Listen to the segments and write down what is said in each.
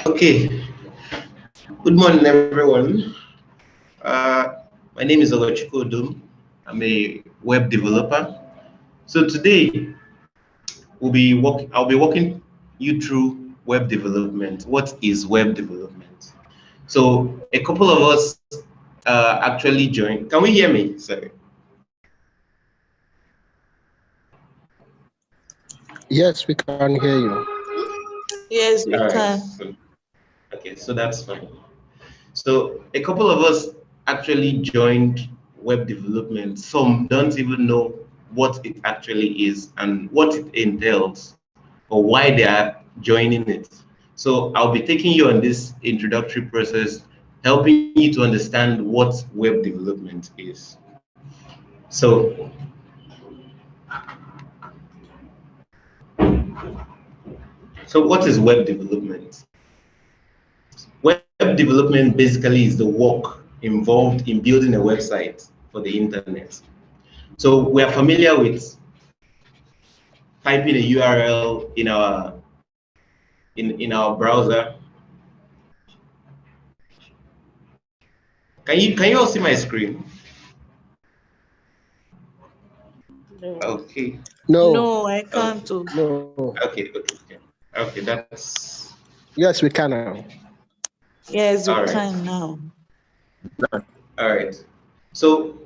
Okay, good morning, everyone. My name is Ogochukwu. I'm a web developer. So today I'll be walking you through web development. What is web development? So a couple of us actually joined. Can we hear me? Sorry. Yes, we can hear you. Yes, we All right. can. So that's fine. So a couple of us actually joined web development. Some don't even know what it actually is and what it entails or why they are joining it. So I'll be taking you on this introductory process, helping you to understand what web development is. So, so what is web development? Web development basically is the work involved in building a website for the internet. So we are familiar with typing a URL in our browser. Can you all see my screen? No, Okay. No, no, I Okay. can't. Oh. no. Okay. That's Yes, we can now. Yes, we all right. can now. All right. So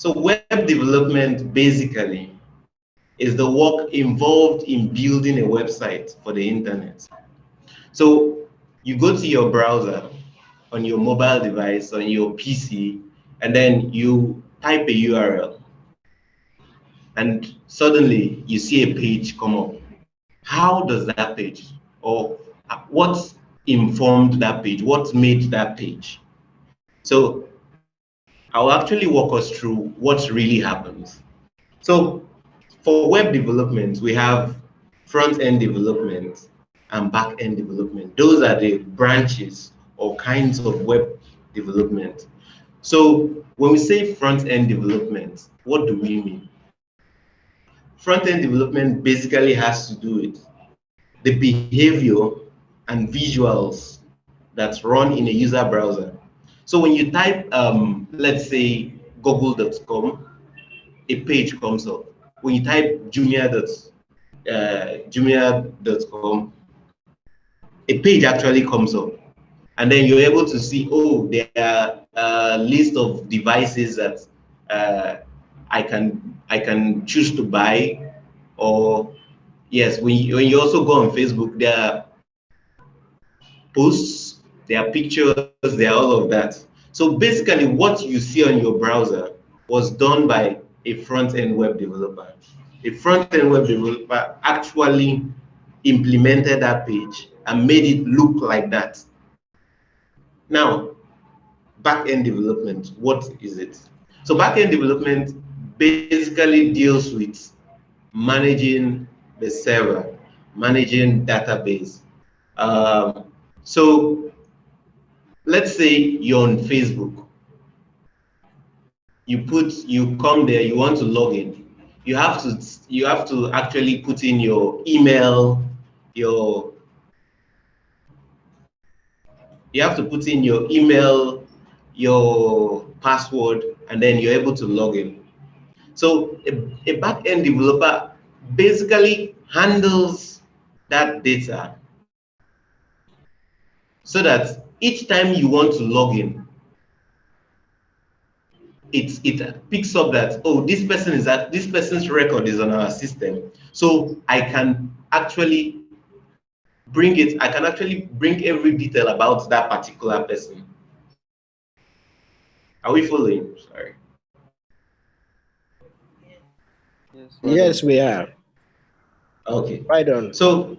web development basically is the work involved in building a website for the internet. So you go to your browser on your mobile device, on your PC, and then you type a URL, and suddenly you see a page come up. How does that page, or what informed that page? What made that page? So I'll actually walk us through what really happens. So for web development, we have front-end development and back-end development. Those are the branches or kinds of web development. So when we say front-end development, what do we mean? Front-end development basically has to do with the behavior and visuals that run in a user browser. So when you type, let's say, google.com, a page comes up. When you type jumia.com, a page actually comes up. And then you're able to see, oh, there are a list of devices that uh, I can choose to buy. Or yes, when you also go on Facebook, there are posts, there are pictures, there are all of that. So basically what you see on your browser was done by a front-end web developer. A front-end web developer actually implemented that page and made it look like that. Now, back-end development, what is it? So back-end development basically deals with managing the server, managing database. Um, so let's say you're on Facebook, you come there, you want to log in. You have to actually put in your email, your you have to put in your email, your password, and then you're able to log in. So a back-end developer basically handles that data so that each time you want to log in, it picks up that, oh, this person's record is on our system, so I can actually bring every detail about that particular person. Are we following? Sorry. Yes, we are. Okay. Right on. So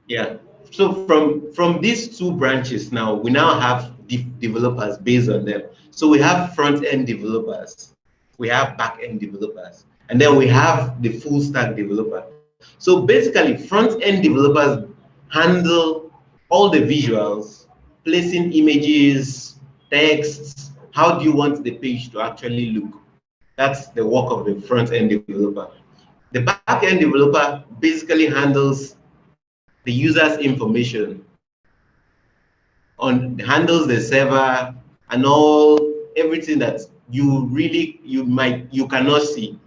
yeah. So from these two branches now, we now have developers based on them. So we have front-end developers, we have back-end developers, and then we have the full stack developer. So basically, front-end developers handle all the visuals, placing images, texts. How do you want the page to actually look? That's the work of the front-end developer. The back-end developer basically handles the user's information, handles the server and all everything that you cannot see.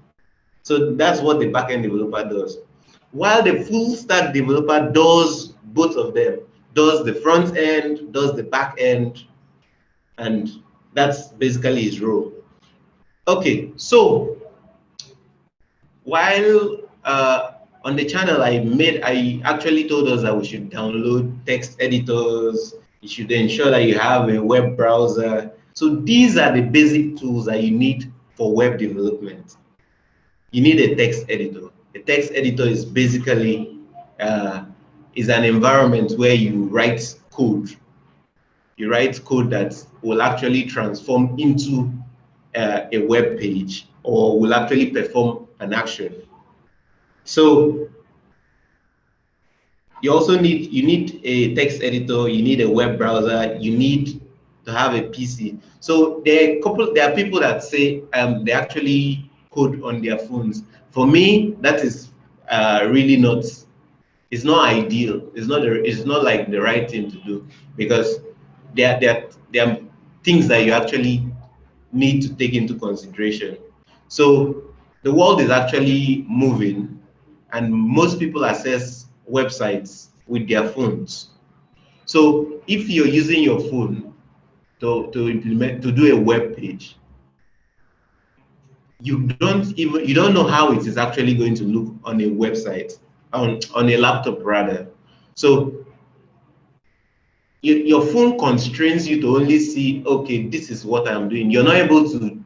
So that's what the backend developer does. While the full stack developer does both of them, does the front end, does the back end, and that's basically his role. Okay, so while on the channel I actually told us that we should download text editors. You should ensure that you have a web browser. So these are the basic tools that you need for web development. You need a text editor. A text editor is basically is an environment where you write code. You write code that will actually transform into a web page or will actually perform an action. So you need a text editor, you need a web browser, you need to have a PC. So there are people that say they actually code on their phones. For me, that is really not. It's not ideal. It's not like the right thing to do, because there are things that you actually need to take into consideration. So the world is actually moving, and most people access websites with their phones. So if you're using your phone to do a web page, you don't know how it is actually going to look on a website, on a laptop rather. So your phone constrains you to only see, okay, this is what I'm doing. You're not able to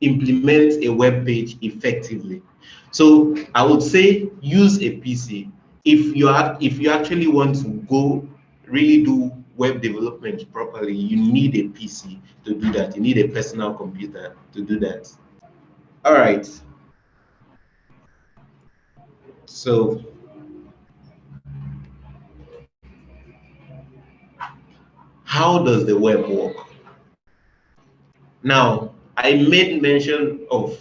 implement a web page effectively. So I would say use a PC. If you actually want to really do web development properly, you need a PC to do that. You need a personal computer to do that. All right. So how does the web work? Now, I made mention of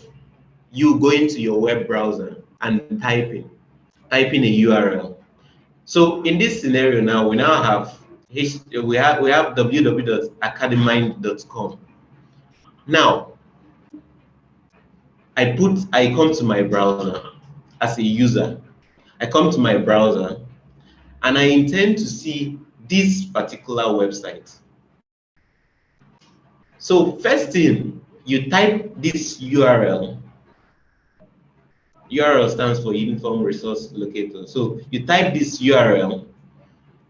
you going to your web browser and typing a URL. So in this scenario now, we have www.academind.com. Now, I come to my browser as a user. I come to my browser and I intend to see this particular website. So first thing, you type this URL. URL stands for Uniform Resource Locator. So you type this URL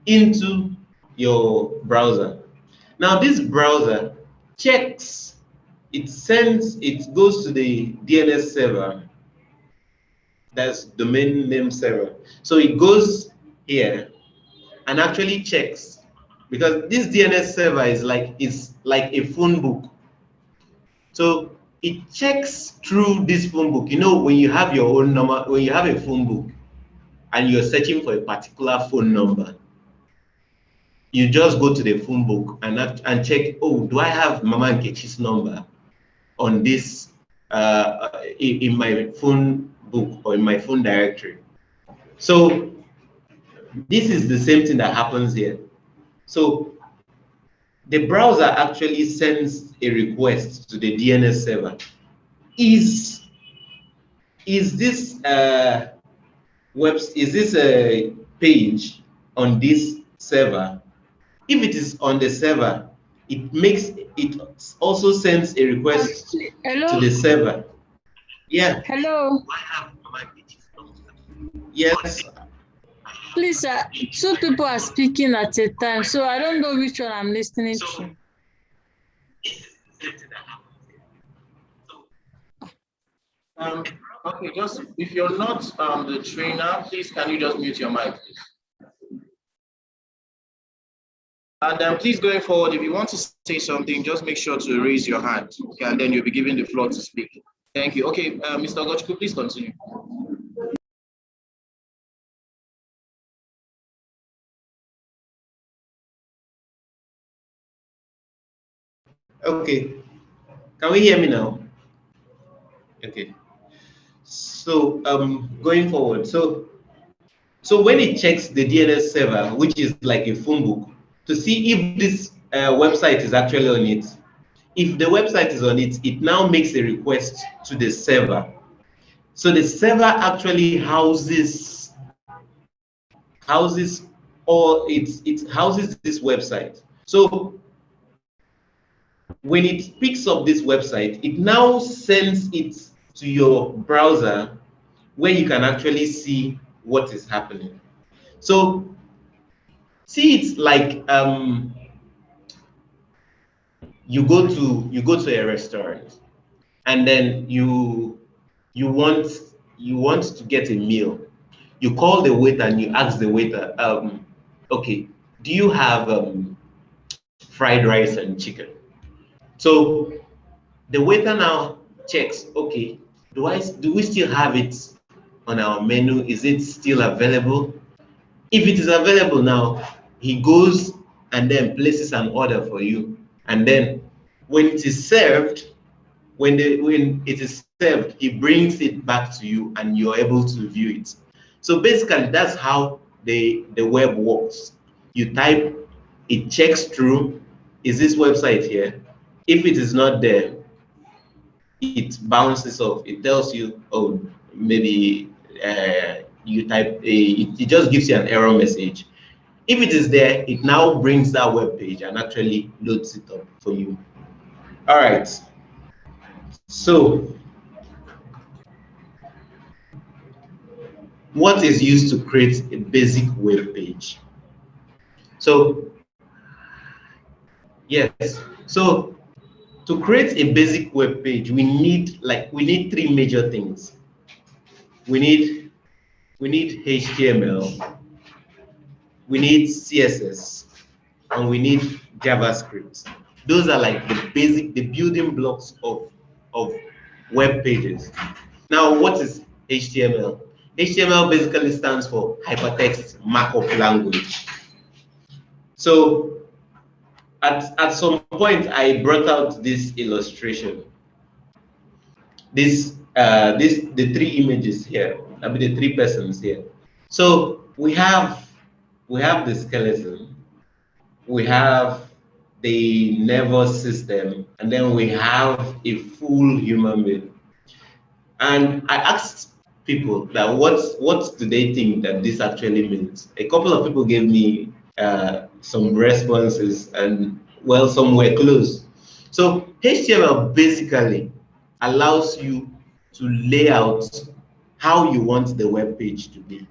into your browser. Now this browser checks, it goes to the DNS server, that's domain name server. So it goes here and actually checks, because this DNS server is like a phone book. So it checks through this phone book. You know, when you have your own number, when you have a phone book and you're searching for a particular phone number, you just go to the phone book and check, oh, do I have Mama Nkechi's number on this in my phone book or in my phone directory? So this is the same thing that happens here. So the browser actually sends a request to the DNS server. Is this a page on this server? If it is on the server, it also sends a request to the server. Yeah. Hello. Yes. Please, two people are speaking at a time, so I don't know which one I'm listening to. Okay, just if you're not the trainer, please can you just mute your mic, please? And please, going forward, if you want to say something, just make sure to raise your hand, okay, and then you'll be given the floor to speak. Thank you. Okay, Mr. Ogochukwu, please continue. Okay, can we hear me now? Okay, so going forward, so when it checks the DNS server, which is like a phone book, to see if this website is actually on it. If the website is on it, it now makes a request to the server. So the server actually houses or it houses this website. So when it picks up this website, it now sends it to your browser where you can actually see what is happening. So see it's like you go to a restaurant and then you want to get a meal. You call the waiter and you ask the waiter, okay, do you have fried rice and chicken? So the waiter now checks, okay, do we still have it on our menu? Is it still available? If it is available now, he goes and then places an order for you. And then when it is served, when it is served, he brings it back to you and you're able to view it. So basically that's how the web works. You type, it checks through, is this website here? If it is not there, it bounces off. It tells you, oh, maybe you type, it just gives you an error message. If it is there, it now brings that web page and actually loads it up for you. All right. So what is used to create a basic web page? So yes, so to create a basic web page, we need three major things. We need HTML, we need CSS, and we need JavaScript. Those are like the building blocks of web pages. Now, what is HTML? HTML basically stands for hypertext markup language. So at some point, I brought out this illustration. The three images here. I mean the three persons here. So we have the skeleton, we have the nervous system, and then we have a full human being. And I asked people that what do they think that this actually means? A couple of people gave me some responses, and well, some were close. So HTML basically allows you to lay out how you want the web page to be,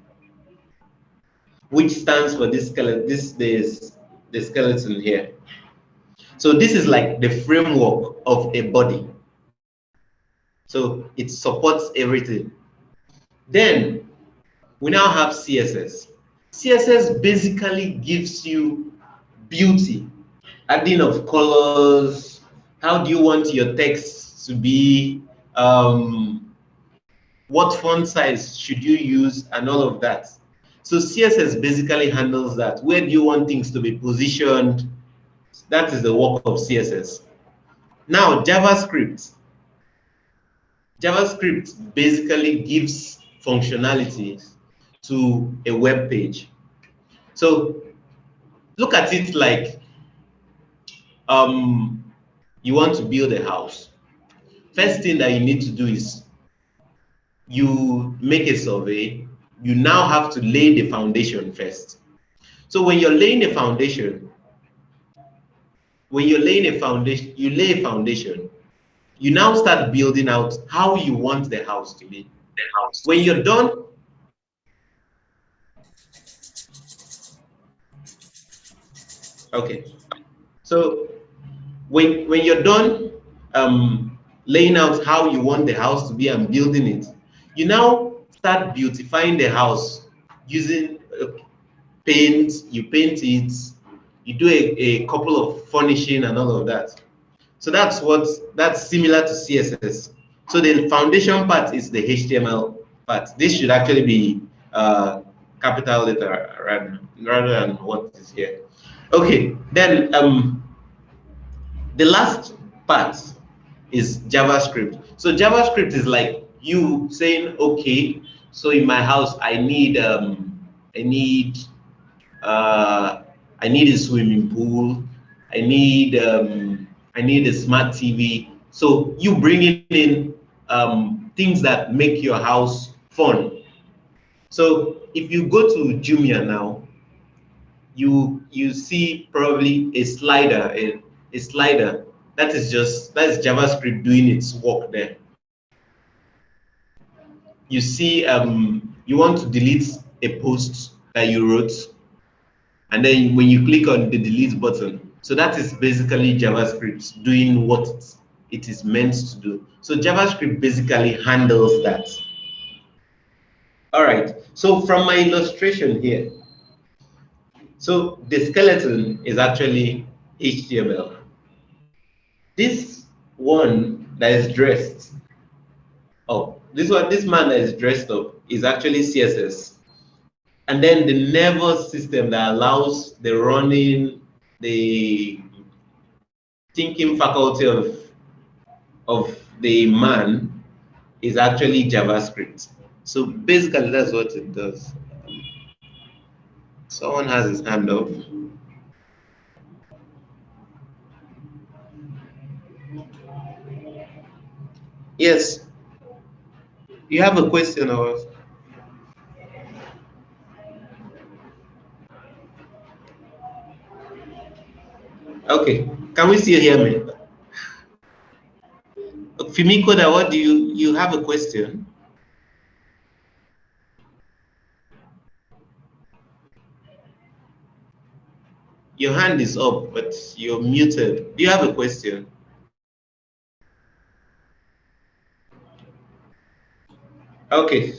which stands for this skeleton. The skeleton here. So this is like the framework of a body. So it supports everything. Then we now have CSS. CSS basically gives you beauty, adding of colors. How do you want your text to be? What font size should you use, and all of that. So CSS basically handles that. Where do you want things to be positioned? That is the work of CSS. Now, JavaScript. JavaScript basically gives functionalities to a web page. So look at it like you want to build a house. First thing that you need to do is you make a survey. You now have to lay the foundation first. So when you're laying a foundation, you lay a foundation, you now start building out how you want the house to be. When you're done, okay. So when you're done laying out how you want the house to be and building it, you now start beautifying the house using paint. You paint it, you do a couple of furnishing and all of that. So that's similar to CSS. So the foundation part is the HTML part. This should actually be capital letter rather than what is here. Okay, then the last part is JavaScript. So JavaScript is like you saying, okay, so in my house I need I need a swimming pool, I need a smart TV. So you bringing in things that make your house fun. So if you go to Jumia now, you see probably a slider, a slider that's JavaScript doing its work there. You see, you want to delete a post that you wrote, and then when you click on the delete button, so that is basically JavaScript doing what it is meant to do. So JavaScript basically handles that. All right, so from my illustration here, so the skeleton is actually HTML. This one that is dressed up, this man that is dressed up is actually CSS. And then the nervous system that allows the running, the thinking faculty of the man is actually JavaScript. So basically that's what it does. Someone has his hand up. Yes. You have a question or? Okay. Can we still hear me? Fimikoda, what do you have a question? Your hand is up, but you're muted. Do you have a question? Okay,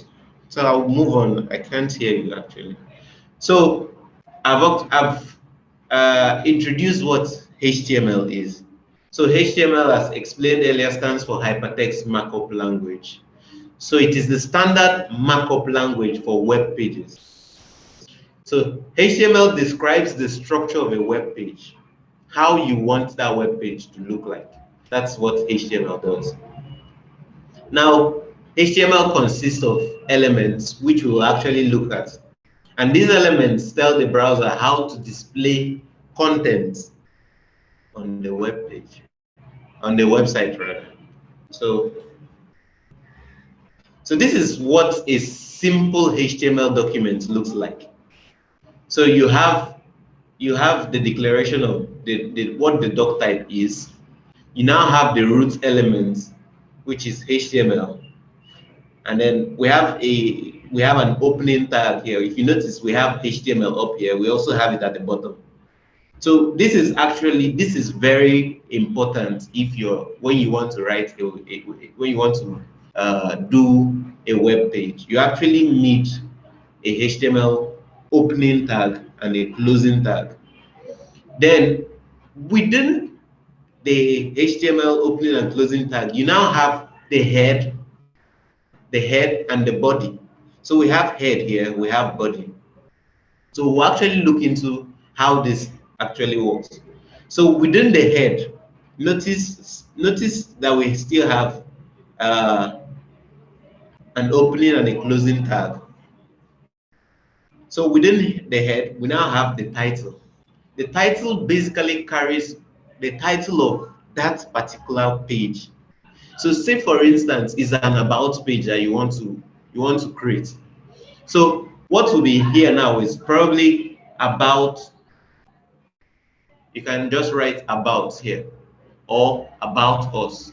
so I'll move on. I can't hear you actually. So I've introduced what HTML is. So HTML, as explained earlier, stands for Hypertext Markup Language. So it is the standard markup language for web pages. So HTML describes the structure of a web page, how you want that web page to look like. That's what HTML does. Now, HTML consists of elements which we will actually look at. And these elements tell the browser how to display content on the web page, on the website rather. So this is what a simple HTML document looks like. So you have the declaration of what the doc type is. You now have the root element, which is HTML. And then we have an opening tag here. If you notice, we have HTML up here. We also have it at the bottom. So this is very important when you want to write when you want to do a web page. You actually need a HTML opening tag and a closing tag. Then within the HTML opening and closing tag, you now have the head and the body. So we have head here, we have body. So we'll actually look into how this actually works. So within the head, notice that we still have an opening and a closing tag. So within the head, we now have the title. The title basically carries the title of that particular page. So say for instance, is an about page that you want to create. So what will be here now is probably about. You can just write about here or about us.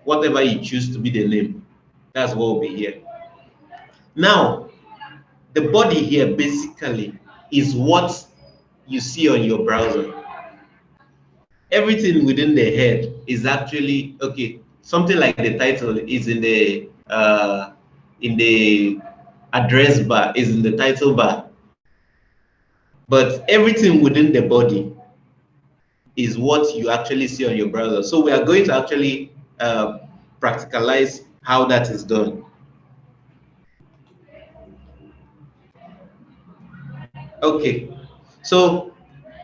Whatever you choose to be the name, that's what will be here. Now, the body here basically is what you see on your browser. Everything within the head is actually okay. Something like the title is in the address bar, is in the title bar. But everything within the body is what you actually see on your browser. So we are going to actually practicalize how that is done. Okay, so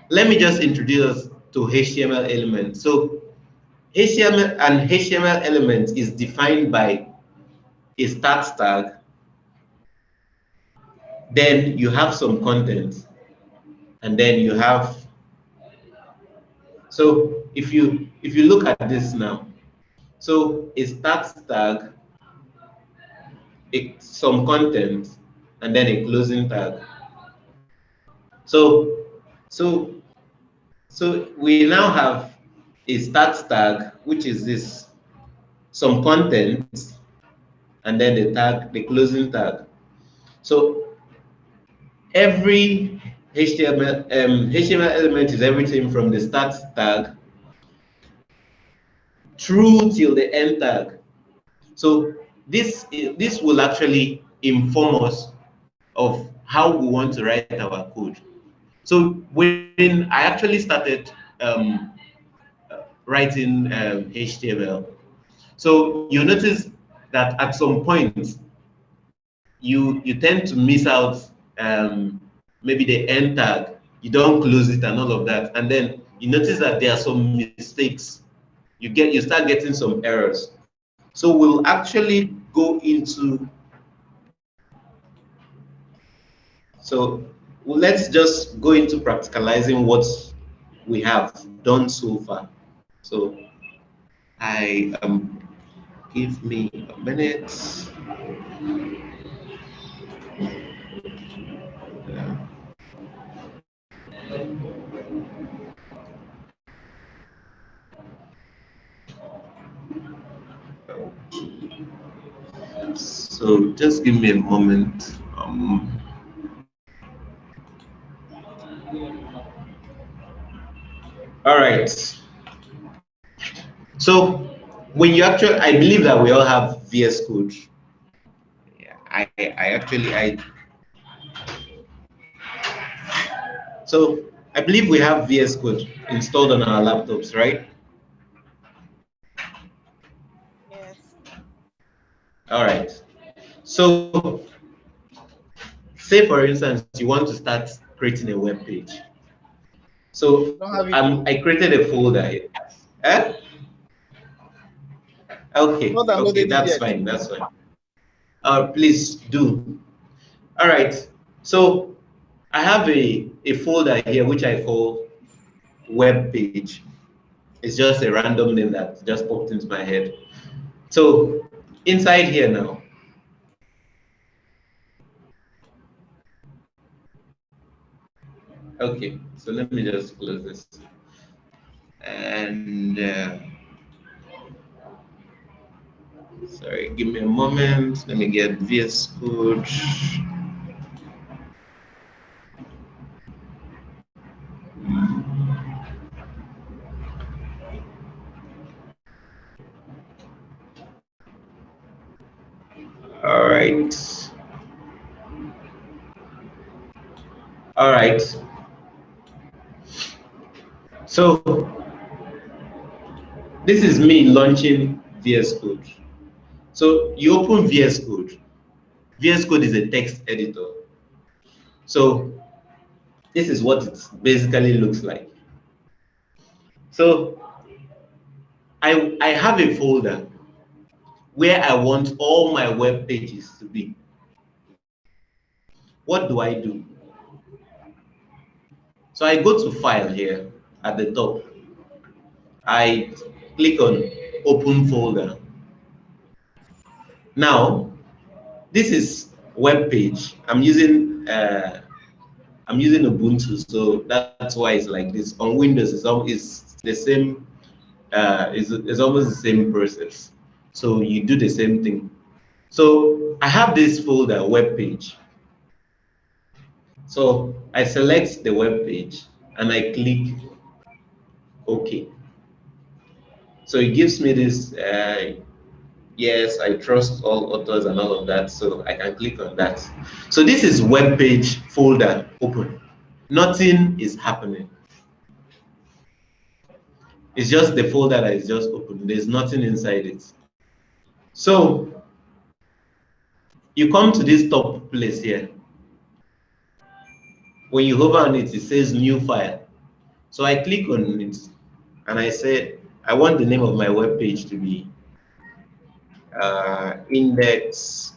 let me just introduce us to HTML elements. So HTML element is defined by a start tag. Then you have some content. and then you have, so if you look at this now, so a start tag, some content, and then a closing tag. So we now have a start tag, which is this, some content, and then the tag, the closing tag. So every HTML element is everything from the start tag through till the end tag. So this will actually inform us of how we want to write our code. So when I actually started writing HTML, so you notice that at some point you tend to miss out maybe the end tag, you don't close it and all of that, and then you notice that there are some mistakes. You start getting some errors. So we'll actually go into, so let's just go into practicalizing what we have done so far. So give me a minute. So just give me a moment. All right. So when you actually, I believe that we all have VS Code. Yeah, so I believe we have VS Code installed on our laptops, right? Yes. All right. So say for instance, you want to start creating a web page. So I created a folder here. Eh? Okay, that's fine, that's fine. Please do. All right. So I have a folder here which I call web page. It's just a random name that just popped into my head. So inside here now, okay, so let me just close this. And sorry, give me a moment. Let me get VS Code. All right. All right. So this is me launching VS Code. So you open VS Code. VS Code is a text editor. So this is what it basically looks like. So I have a folder where I want all my web pages to be. What do I do? So I go to File here at the top. I click on Open Folder. Now, this is web page. I'm using Ubuntu, so that's why it's like this. On Windows, it's the same. It's almost the same process. So you do the same thing. So I have this folder, web page. So I select the web page and I click OK. So it gives me this, yes, I trust all authors and all of that. So I can click on that. So this is web page folder open. Nothing is happening. It's just the folder that is just open. There's nothing inside it. So you come to this top place here. When you hover on it, it says new file. So I click on it and I say, I want the name of my web page to be index.html.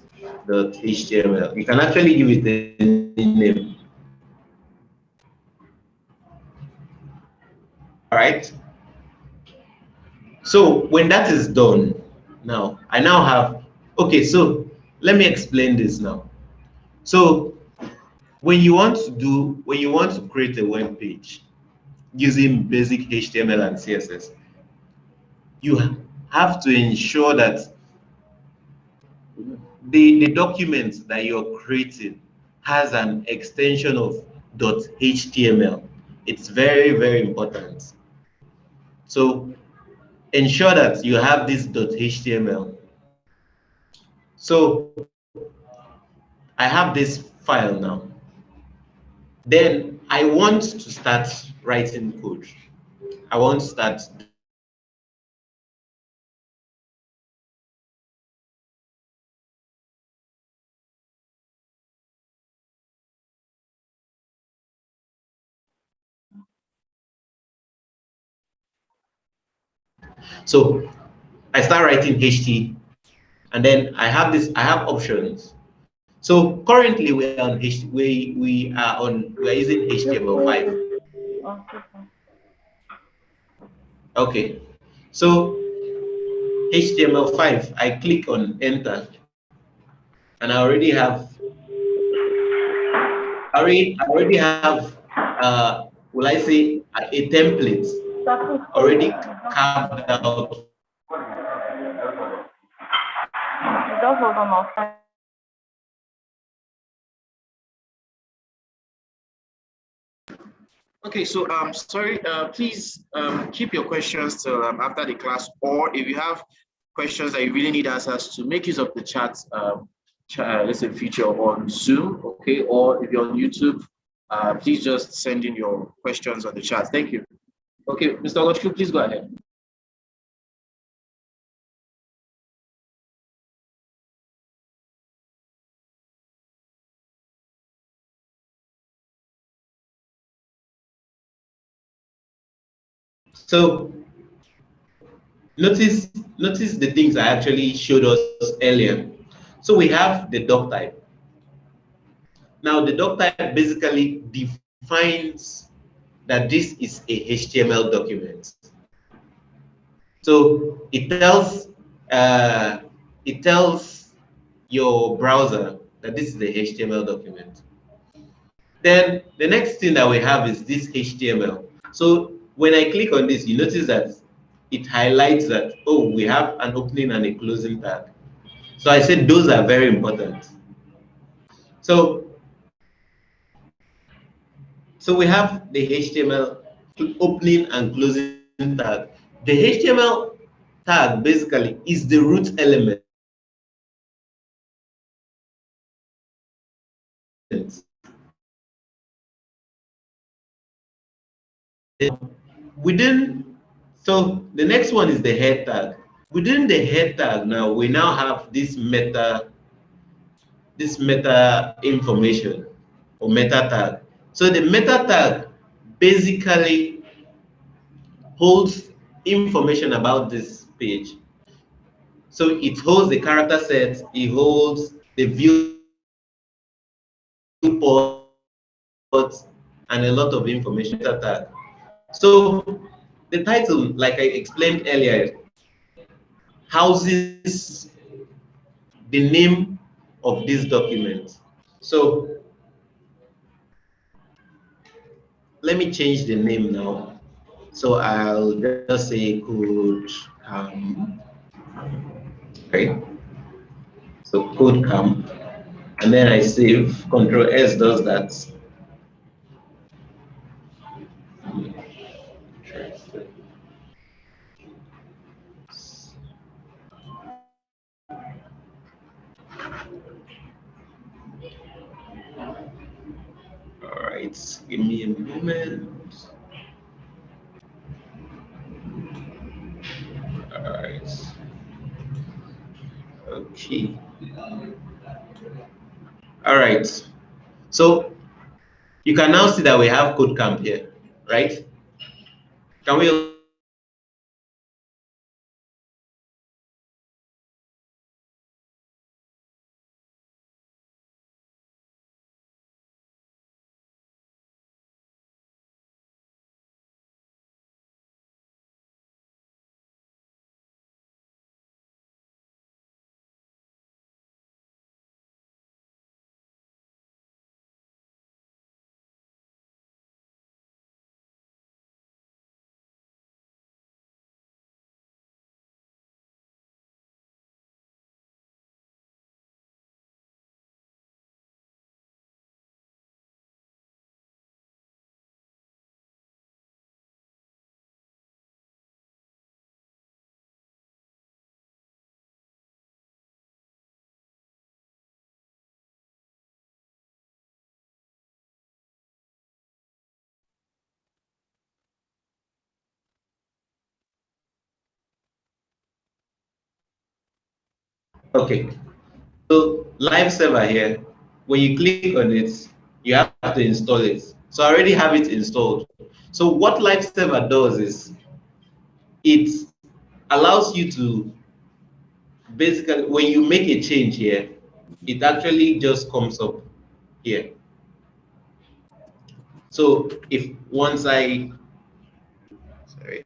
You can actually give it a name. right? So when that is done, now I now have, okay, so let me explain this now. So when you want to create a web page using basic HTML and CSS, you have to ensure that the document that you're creating has an extension of .html. It's very, very important. So ensure that you have this .html. So I have this file now. Then I want to start writing code. I want to start. So I start writing HT, and then I have options. So currently we are on we are using HTML5. Okay. So HTML5, I click on enter, and I already have will I say a template already carved out. Okay, so sorry, please keep your questions till after the class, or if you have questions that you really need answers to, make use of the chat, let's say feature on Zoom, okay, or if you're on YouTube, please just send in your questions on the chat. Thank you. Okay, Mr. Goshku, please go ahead. So notice the things I actually showed us earlier. So we have the doc type. Now the doc type basically defines that this is a HTML document. So it tells your browser that this is a HTML document. Then the next thing that we have is this HTML. So when I click on this, you notice that it highlights that, oh, we have an opening and a closing tag. So I said those are very important. So we have the HTML opening and closing tag. The HTML tag basically is the root element. So the next one is the head tag. Within the head tag now, we now have this meta information or meta tag. So the meta tag basically holds information about this page. So it holds the character set, it holds the viewport, and a lot of information tag. So the title, like I explained earlier, houses the name of this document. So let me change the name now. So I'll just say code okay. So KodeCamp, and then I save. Control S does that. All right, give me a moment. All right. Okay. All right. So you can now see that we have KodeCamp here, right? Can we Okay. So lifesaver here, when you click on it, you have to install it. So I already have it installed. So what lifesaver does is it allows you to basically, when you make a change here, it actually just comes up here. So if once I, sorry.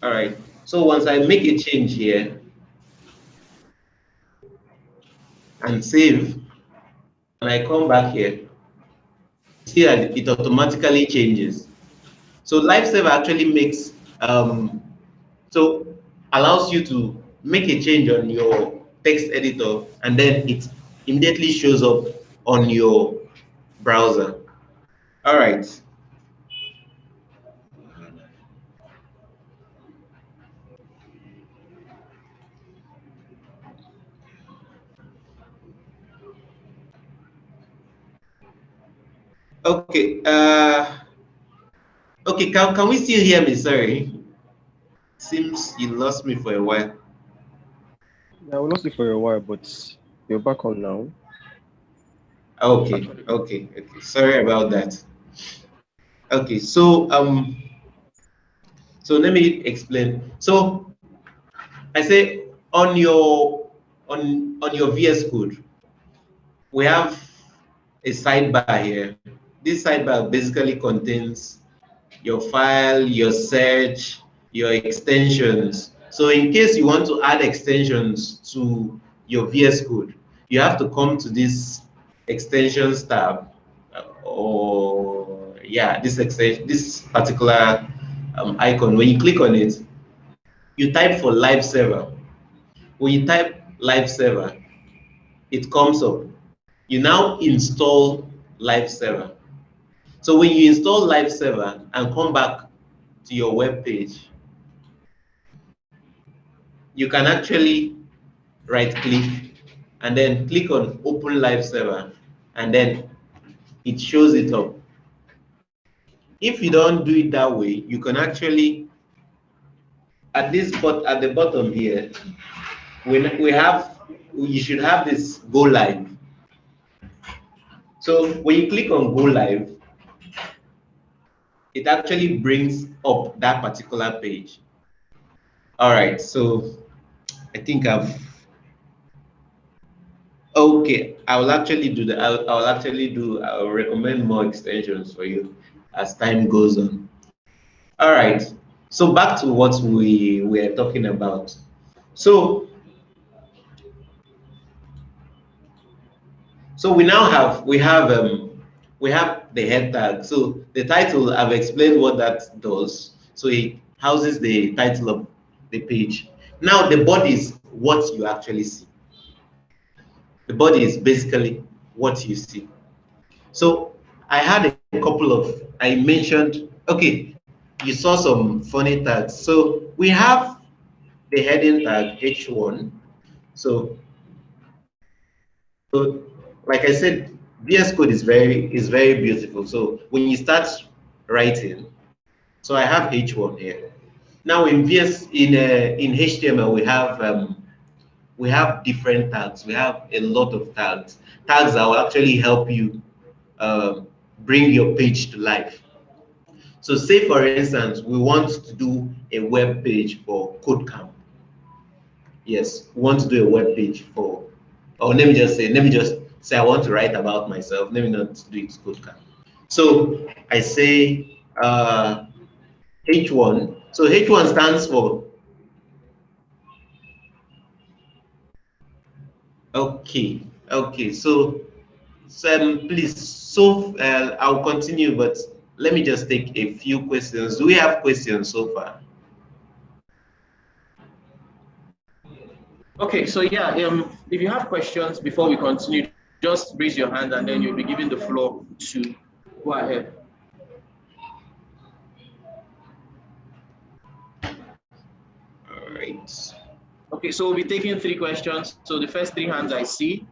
All right. So once I make a change here and save, and I come back here, see that it automatically changes. So lifesaver actually makes so allows you to make a change on your text editor, and then it immediately shows up on your browser. All right. Okay. Okay. Can we still hear me? Sorry. Seems you lost me for a while. Yeah, we lost you for a while, but you're back on now. Okay. Okay. Okay. Sorry about that. Okay. So let me explain. So I say on your VS Code, we have a sidebar here. This sidebar basically contains your file, your search, your extensions. So in case you want to add extensions to your VS Code, you have to come to this extensions tab, or yeah, this extension, this particular icon. When you click on it, you type for lifesaver. When you type lifesaver, it comes up. You now install lifesaver. So when you install lifesaver and come back to your web page, you can actually right click and then click on open lifesaver, and then it shows it up. If you don't do it that way, you can actually at the bottom here, you should have this go live. So when you click on go live, it actually brings up that particular page. All right, so I think okay, I will actually do that. I'll recommend more extensions for you as time goes on. All right, so back to what we were talking about. So, so we have the head tag. So the title, I've explained what that does. So it houses the title of the page. Now the body is what you actually see. The body is basically what you see. So I had a couple of, I mentioned, okay, you saw some funny tags. So we have the heading tag H1. So, so like I said, VS Code is very beautiful. So when you start writing, so I have H1 here. Now in in HTML we have different tags. We have a lot of tags. Tags that will actually help you bring your page to life. So say for instance, we want to do a web page for KodeCamp. Yes, we want to do a web page for, or let me just say I want to write about myself. Let me not do it KodeCamp. So I say H1. So H1 stands for, okay. So please, so I'll continue, but let me just take a few questions. Do we have questions so far? Okay, so yeah, if you have questions before we continue, just raise your hand and then you'll be given the floor to go ahead. All right. Okay, so we'll be taking 3 questions. So the first 3 hands I see.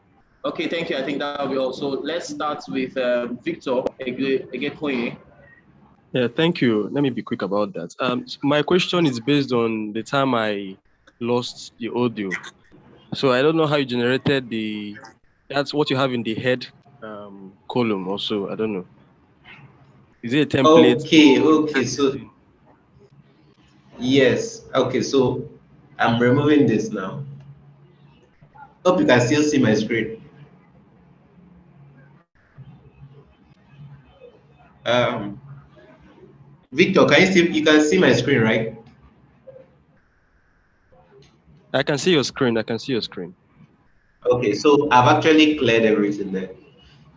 Okay, thank you. I think that will be all. So let's start with Victor Egekoye. Yeah, thank you. Let me be quick about that. My question is based on the time I lost the audio. So I don't know how you generated that's what you have in the head column also. I don't know. Is it a template? Okay, Or okay, so yes, okay, so I'm removing this now. Hope you can still see my screen. Um, Victor, you can see my screen, right? I can see your screen. I can see your screen. Okay, so I've actually cleared everything there.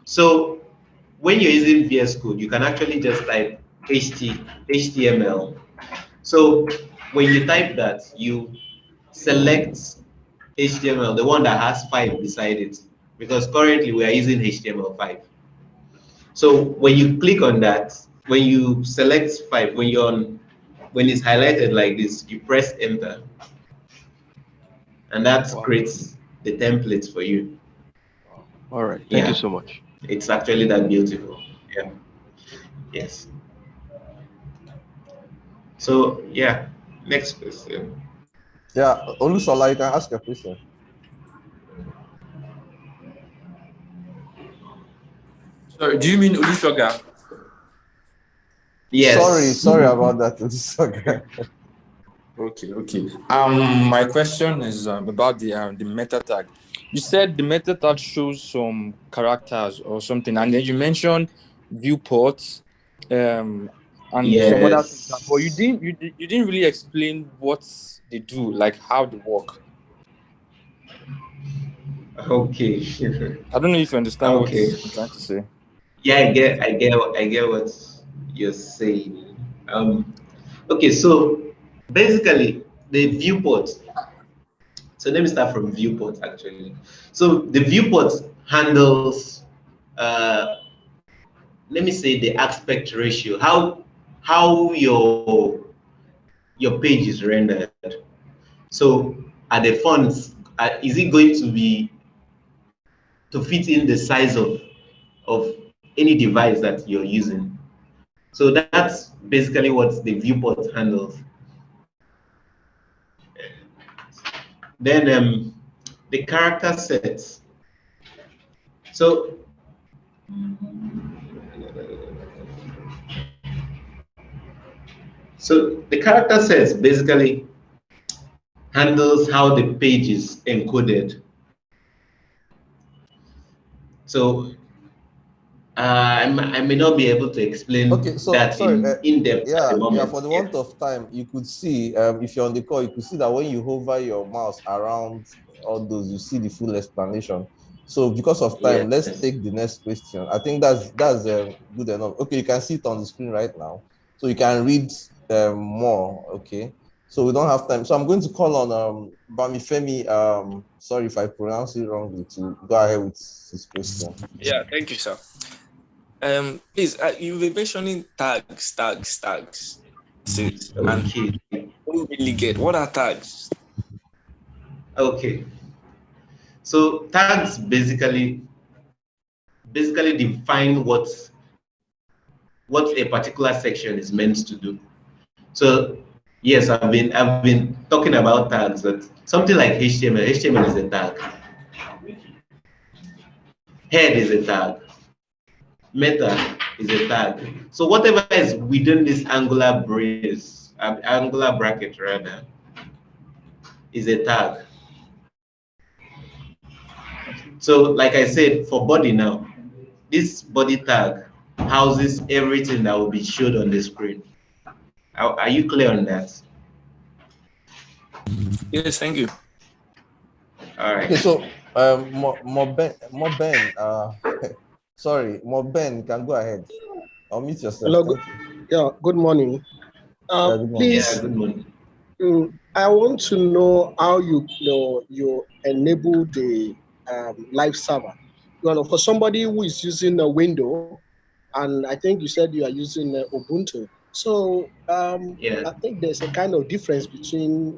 So when you're using VS Code, you can actually just type HTML. So when you type that, you select HTML, the one that has 5 beside it, because currently we are using HTML5. So when you click on that, when you select 5, when it's highlighted like this, you press enter, and that Wow. creates the templates for you. All right. Thank you Yeah, so much. it's actually that beautiful. Yeah. Yes. So yeah, next question. Yeah, Olusola, you can ask a question. Sorry, do you mean Ulishoga? Yes. Sorry about that, Olusola. Okay. My question is about the meta tag. You said the meta tag shows some characters or something, and then you mentioned viewports, and some other things. But you Yes. didn't really explain what they do, like how they work. Okay. I don't know if you understand what Okay. I'm trying to say. Yeah, I get what you're saying. Okay, so basically the viewport. So let me start from viewport actually. So the viewport handles, uh, let me say, the aspect ratio, how your page is rendered. So are the fonts, is it going to be to fit in the size of any device that you're using? So that's basically what the viewport handles. Then the character sets. So the character sets basically handles how the page is encoded. So I may not be able to explain Okay, so that sorry. in depth at the Yeah. moment. For the Yeah. want of time, you could see if you're on the call, you could see that when you hover your mouse around all those, you see the full explanation. So because of time, let's Yes. take the next question. I think that's good enough. Okay, you can see it on the screen right now, so you can read more. Okay, so we don't have time. So I'm going to call on Bamifemi. Sorry if I pronounce it wrongly. To go ahead with his question. Yeah, thank you, sir. Please, you were mentioning tags. And Okay. I don't really get what are tags. Okay. So tags basically define what a particular section is meant to do. So yes, I've been talking about tags, but something like HTML is a tag. Head is a tag. Meta is a tag. So whatever is within this angular bracket rather, is a tag. So like I said, for body now, this body tag houses everything that will be showed on the screen. Are you clear on that? Yes, thank you. All Okay, right. so Moben, sorry, Moben, you can go ahead. Unmute yourself. Hello, Thank you. yeah, good morning. Yeah, good morning. Yeah, Please, good morning. I want to know how you enable the live server. For somebody who is using a window, and I think you said you are using Ubuntu. So Yeah. I think there's a kind of difference between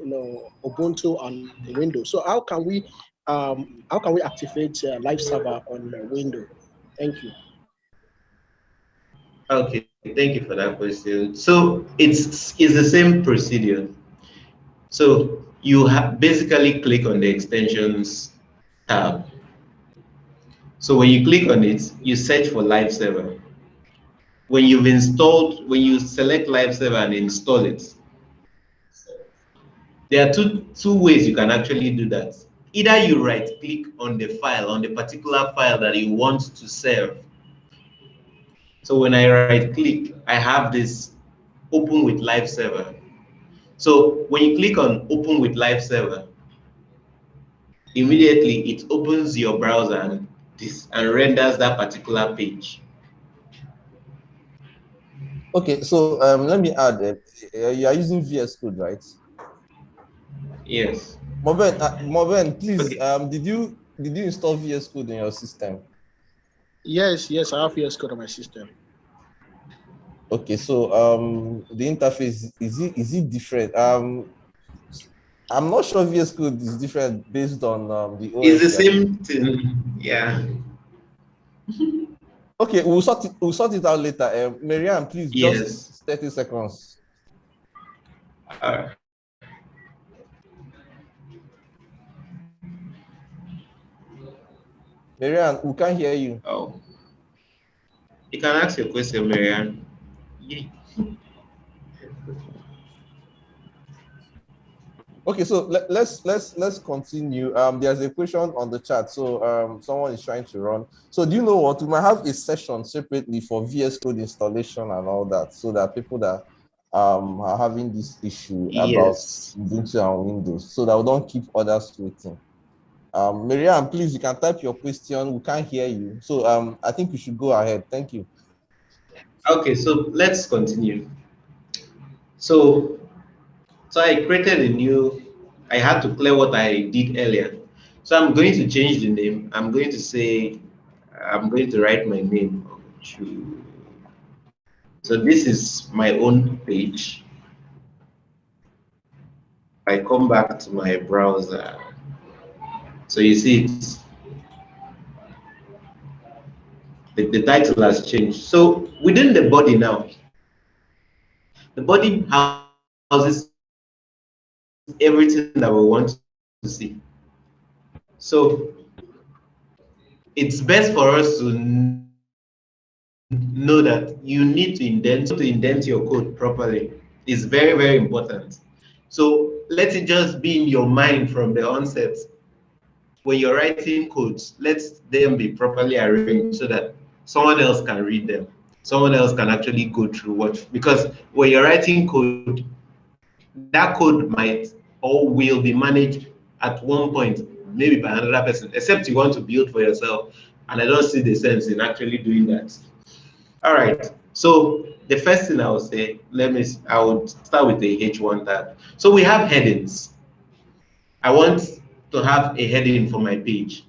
Ubuntu and Windows. So how can we activate live server on Windows? Thank you. Okay. Thank you for that question. So it's the same procedure. So you basically click on the extensions tab. So when you click on it, you search for lifesaver. When you select lifesaver and install it, there are two ways you can actually do that. Either you right click on the file, on the particular file that you want to save. So when I right click, I have this open with lifesaver. So when you click on open with lifesaver, immediately it opens your browser and renders that particular page. Okay, so let me add, you are using VS Code, right? Yes. Moben, please, Okay. did you install VS Code in your system? Yes, I have VS Code on my system. Okay, so the interface is it different? I'm not sure VS Code is different based on the It's OS the you're same using. thing. Yeah. Okay, we'll sort it out later. Marianne, please, Yes. just 30 seconds. Uh, Marianne, we can't hear you. oh. You can ask your question, Marianne. Yeah. Okay, so let's continue. There's a question on the chat. So someone is trying to run. So do you know what? We might have a session separately for VS Code installation and all that, so that people that are having this issue about Yes. Ubuntu and Windows, so that we don't keep others waiting. Miriam, please, you can type your question. We can't hear you. So I think you should go ahead. Thank you. Okay, so let's continue. So I created a new, I had to clear what I did earlier. So I'm going to change the name. I'm going to say, I'm going to write my name. So this is my own page. I come back to my browser. So you see it's, the title has changed. So within the body now, the body houses everything that we want to see. So it's best for us to know that you need to indent your code properly. It's very, very important. So let it just be in your mind from the onset. When you're writing codes, let them be properly arranged so that someone else can read them. Someone else can actually go through what, because when you're writing code, that code might or will be managed at one point, maybe by another person, except you want to build for yourself. And I don't see the sense in actually doing that. All right. So the first thing I would say, I would start with the H1 tag. So we have headings. I want to have a heading for my page.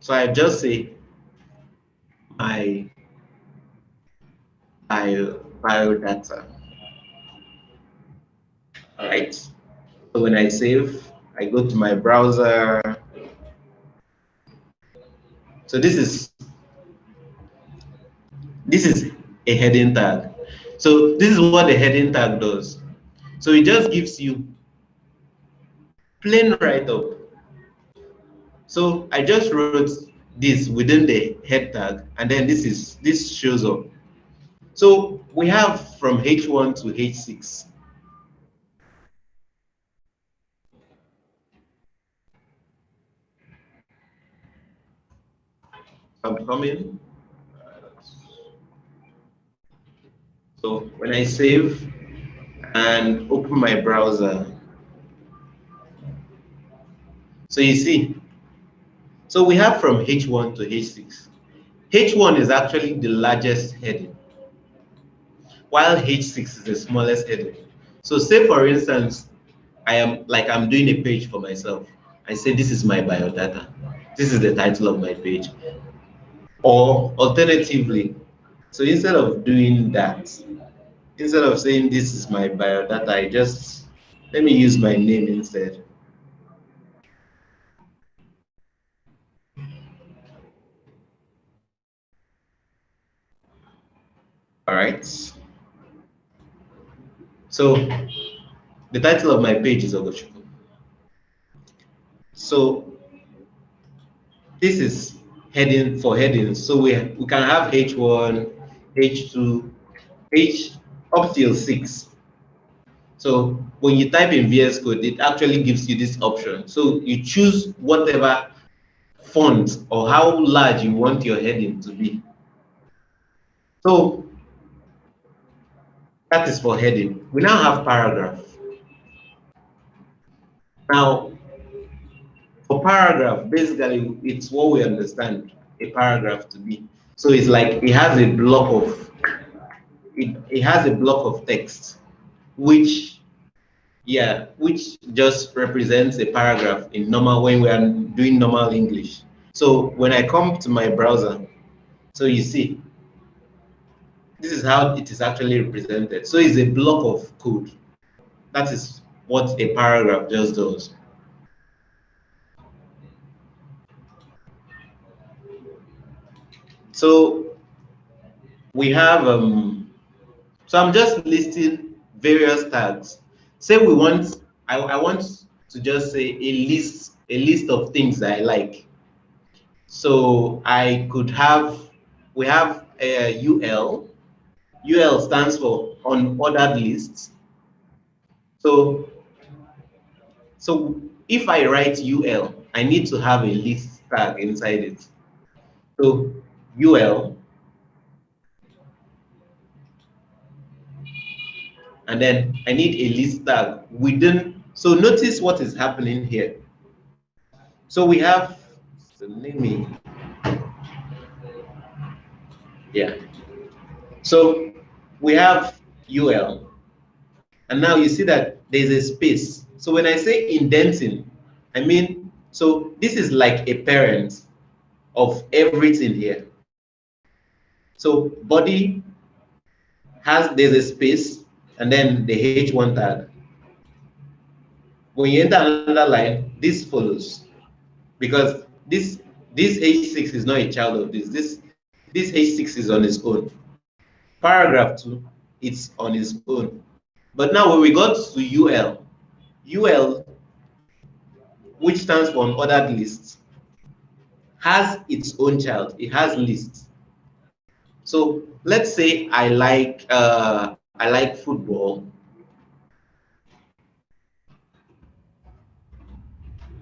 So I just say my biodata. All right. So when I save, I go to my browser. So this is a heading tag. So this is what the heading tag does. So it just gives you plain write-up. So I just wrote this within the head tag, and then this shows up. So we have from H1 to H6. I'm coming. So when I save and open my browser, so you see, so we have from H1 to H6. H1 is actually the largest heading, while H6 is the smallest heading. So say for instance, I'm doing a page for myself. I say this is my biodata. This is the title of my page. Or alternatively, so instead of doing that, instead of saying this is my biodata, let me use my name instead. All right. So the title of my page is Ogochukwu. So this is heading for headings. So we can have H1, H2, H up till 6. So when you type in VS Code, it actually gives you this option. So you choose whatever font or how large you want your heading to be. So that is for heading. We now have paragraph. Now, for paragraph, basically, it's what we understand a paragraph to be. So it's like it has a block of it has a block of text, which just represents a paragraph in normal when we are doing normal English. So when I come to my browser, so you see, this is how it is actually represented. So it's a block of code. That is what a paragraph just does. So we have, so I'm just listing various tags. Say we want, I want to just say a list of things that I like. So I could have, we have a UL. UL stands for unordered lists. So if I write UL, I need to have a list tag inside it. So UL, and then I need a list tag within. So notice what is happening here. So we have, so let me, yeah. So we have UL, and now you see that there's a space. So when I say indenting, I mean, so this is like a parent of everything here. So body there's a space, and then the H1 tag. When you enter another line, this follows, because this H6 is not a child of this. This H6 is on its own. Paragraph 2, it's on its own. But now when we got to UL, which stands for unordered lists, has its own child. It has lists. So let's say I like football.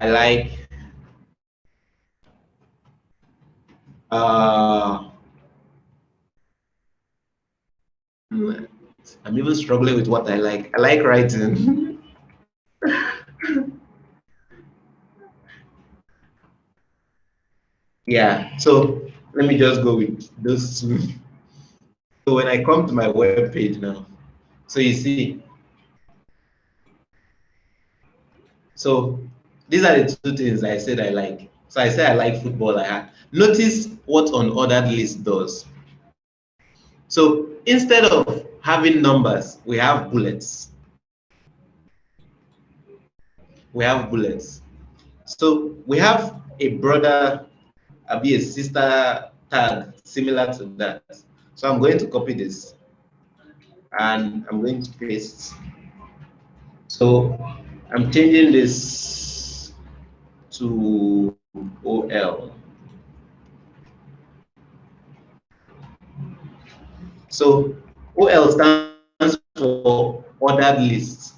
I like I'm even struggling with what I like. I like writing. Yeah, so let me just go with those two. So when I come to my web page now, so you see, so these are the two things I said I like. So I said I like football. Notice what unordered list does. So instead of having numbers, we have bullets. We have bullets. So we have a brother, a sister tag similar to that. So I'm going to copy this and I'm going to paste. So I'm changing this to OL. So OL stands for ordered list.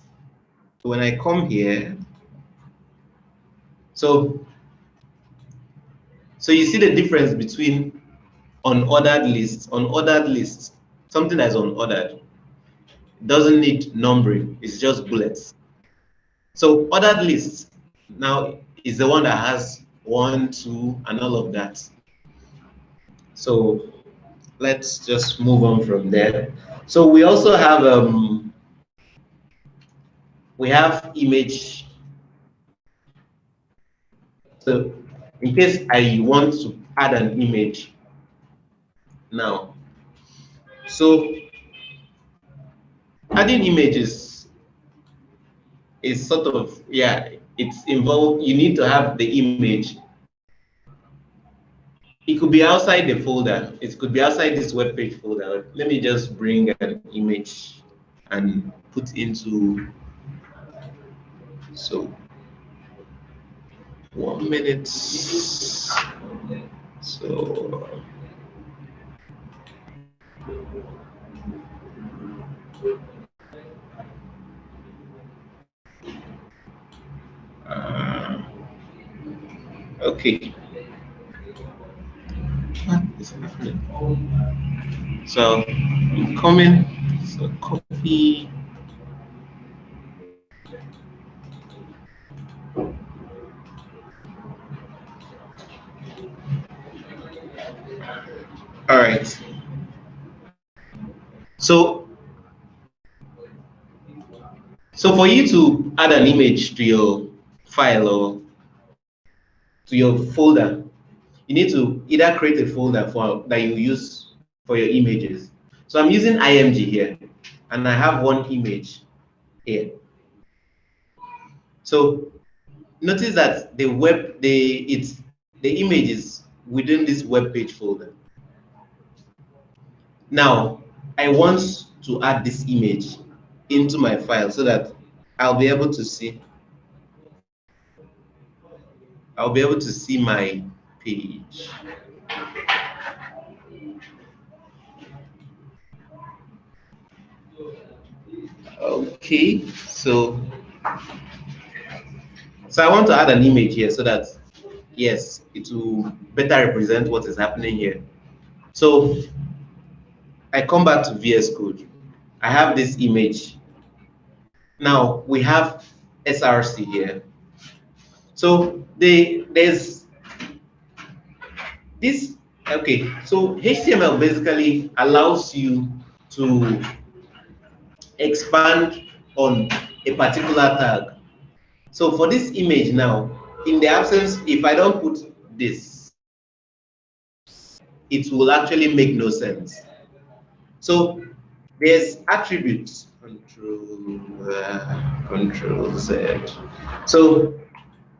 So when I come here, so you see the difference between unordered lists. Unordered lists, something that's unordered, doesn't need numbering, it's just bullets. So ordered lists now is the one that has 1, 2, and all of that. So let's just move on from there. So we also have image. So in case I want to add an image now, so adding images is sort of, it's involved. You need to have the image. It could be outside the folder. It could be outside this web page folder. Let me just bring an image and put into, so 1 minute. So okay. So I'm coming. So copy. All right. So for you to add an image to your file or to your folder, you need to either create a folder for that you use for your images. So I'm using IMG here, and I have one image here. So notice that the image is within this web page folder. Now I want to add this image into my file so that I'll be able to see my page. Okay, so I want to add an image here so that, yes, it will better represent what is happening here. So I come back to VS Code. I have this image. Now we have SRC here. So there's this, okay, so HTML basically allows you to expand on a particular tag. So for this image now, in the absence, if I don't put this, it will actually make no sense. So there's attributes, Control Z. So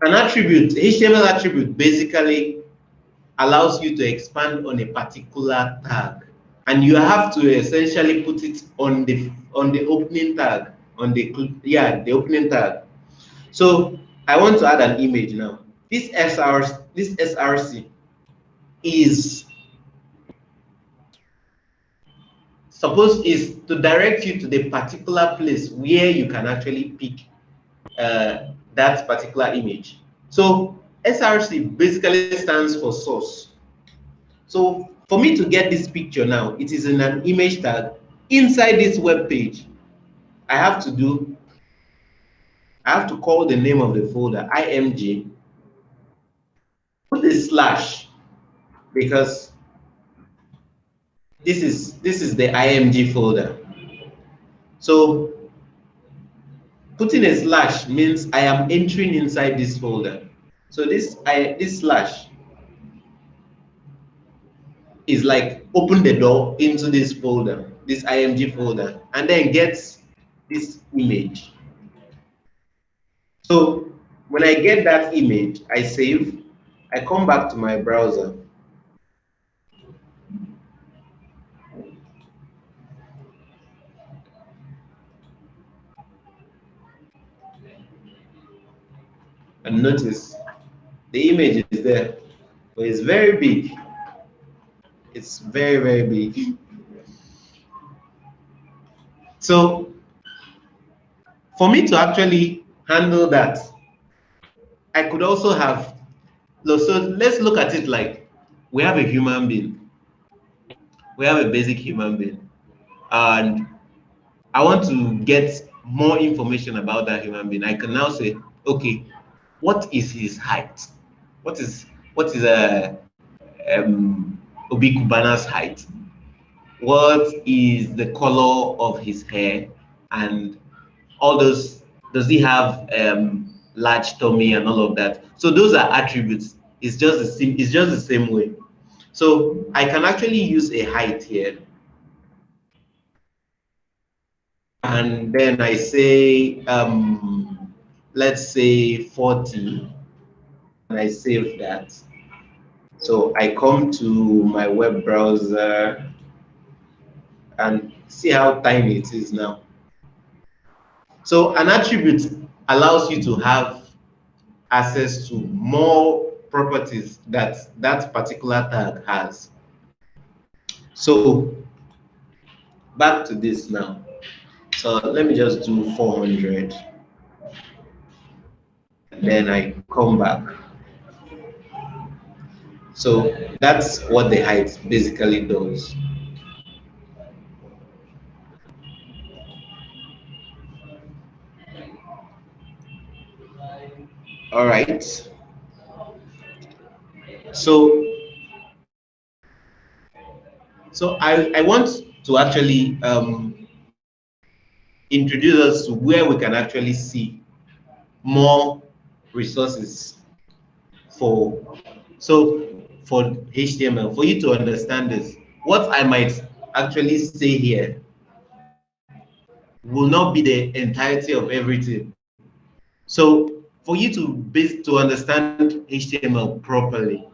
an attribute, HTML attribute basically allows you to expand on a particular tag, and you have to essentially put it on the opening tag, on the opening tag. So I want to add an image now. This SRC is to direct you to the particular place where you can actually pick that particular image. So SRC basically stands for source. So for me to get this picture now, it is in an image tag inside this web page. I have to call the name of the folder img, put a slash, because this is the img folder. So putting a slash means I am entering inside this folder. So this slash is like open the door into this folder, this img folder, and then gets this image. So when I get that image, I save, I come back to my browser. And notice the image is there, but it's very big. It's very, very big. So for me to actually handle that, I could also have, so let's look at it like we have a human being. We have a basic human being. And I want to get more information about that human being. I can now say, okay, what is his height? What is Obi Kubana's height? What is the color of his hair? And all those, does he have large tummy and all of that? So those are attributes. It's just the same way. So I can actually use a height here. And then I say, let's say 40, and I save that. So I come to my web browser and see how tiny it is now. So an attribute allows you to have access to more properties that that particular tag has. So back to this now. So let me just do 400. Then I come back. So that's what the height basically does. All right. So I want to actually introduce us to where we can actually see more resources for for HTML. For you to understand this, what I might actually say here will not be the entirety of everything. So for you to understand HTML properly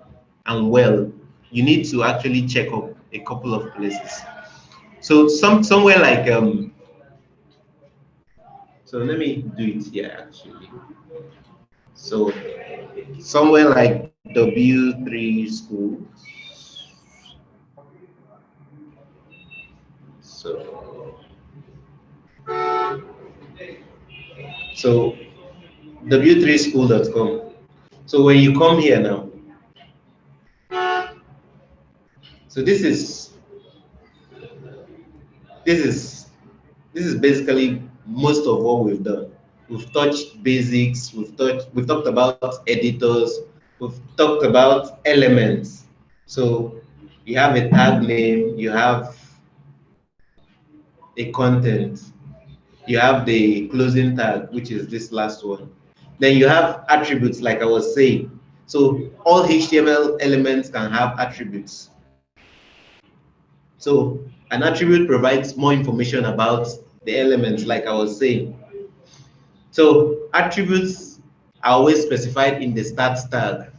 and well, you need to actually check up a couple of places. So somewhere like so let me do it here actually. So somewhere like W3 school. So w3school.com. So when you come here now, so this is basically most of what we've done. We've touched basics, we've talked about editors, we've talked about elements. So you have a tag name, you have a content, you have the closing tag, which is this last one. Then you have attributes, like I was saying. So all HTML elements can have attributes. So an attribute provides more information about the elements, like I was saying. So attributes are always specified in the start tag.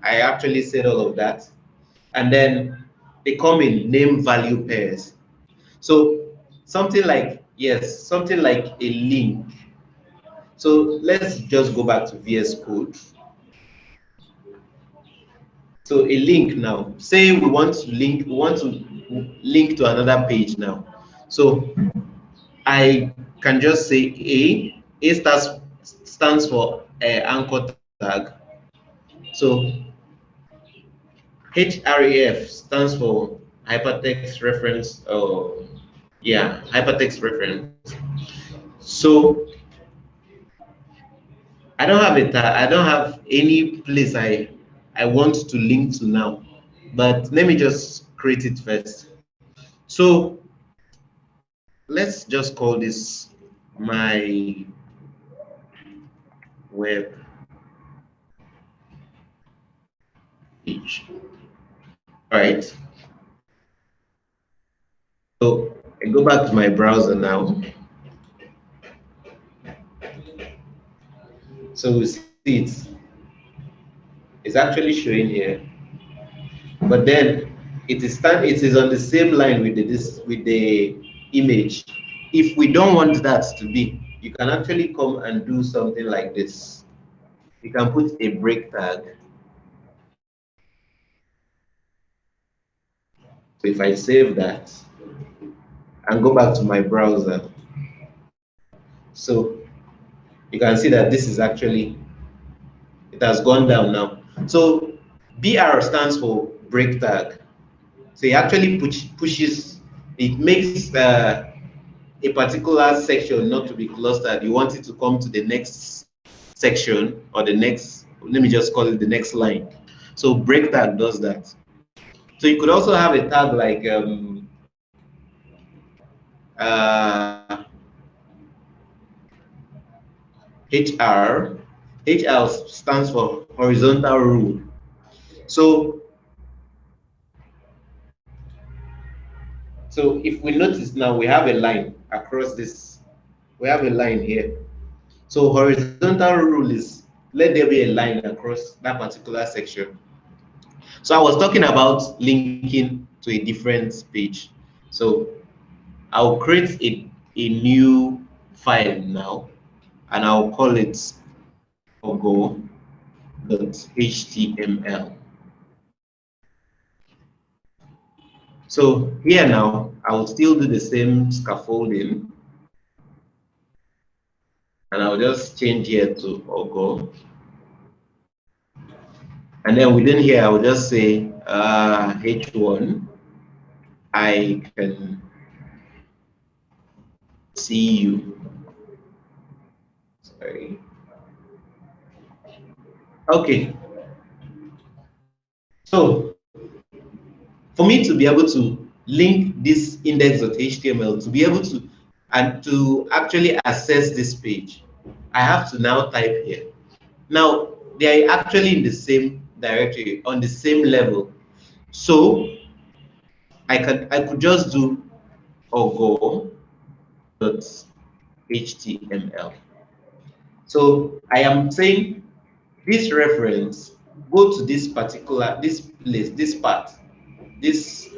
I actually said all of that. And then they come in name value pairs. So something like, yes, something like a link. So let's just go back to VS Code. So a link now, say we want to link to another page now. So I can just say A stands for anchor tag. So href stands for hypertext reference, hypertext reference. So I don't have I don't have any place I want to link to now, but let me just create it first. So let's just call this my web page. All right. So I go back to my browser now. So we see it's actually showing here, but then it is on the same line with the image. If we don't want that to be, you can actually come and do something like this. You can put a break tag. So if I save that and go back to my browser, so you can see that this is actually, it has gone down now. So BR stands for break tag. So it actually pushes, it makes a particular section not to be clustered. You want it to come to the next section or the next, let me just call it the next line. So break tag does that. So you could also have a tag like HR. HR stands for horizontal rule. So if we notice now, we have a line across this. We have a line here. So horizontal rule is let there be a line across that particular section. So I was talking about linking to a different page. So I'll create a new file now. and I'll call it ogo.html. So here now, I will still do the same scaffolding, and I'll just change here to ogo. And then within here, I will just say H1, I can see you. Sorry. Okay. So for me to be able to link this index.html to be able to and to actually access this page, I have to now type here. Now they are actually in the same directory on the same level. So I could just do ogo.html. So I am saying this reference, go to this particular, this place, this part, this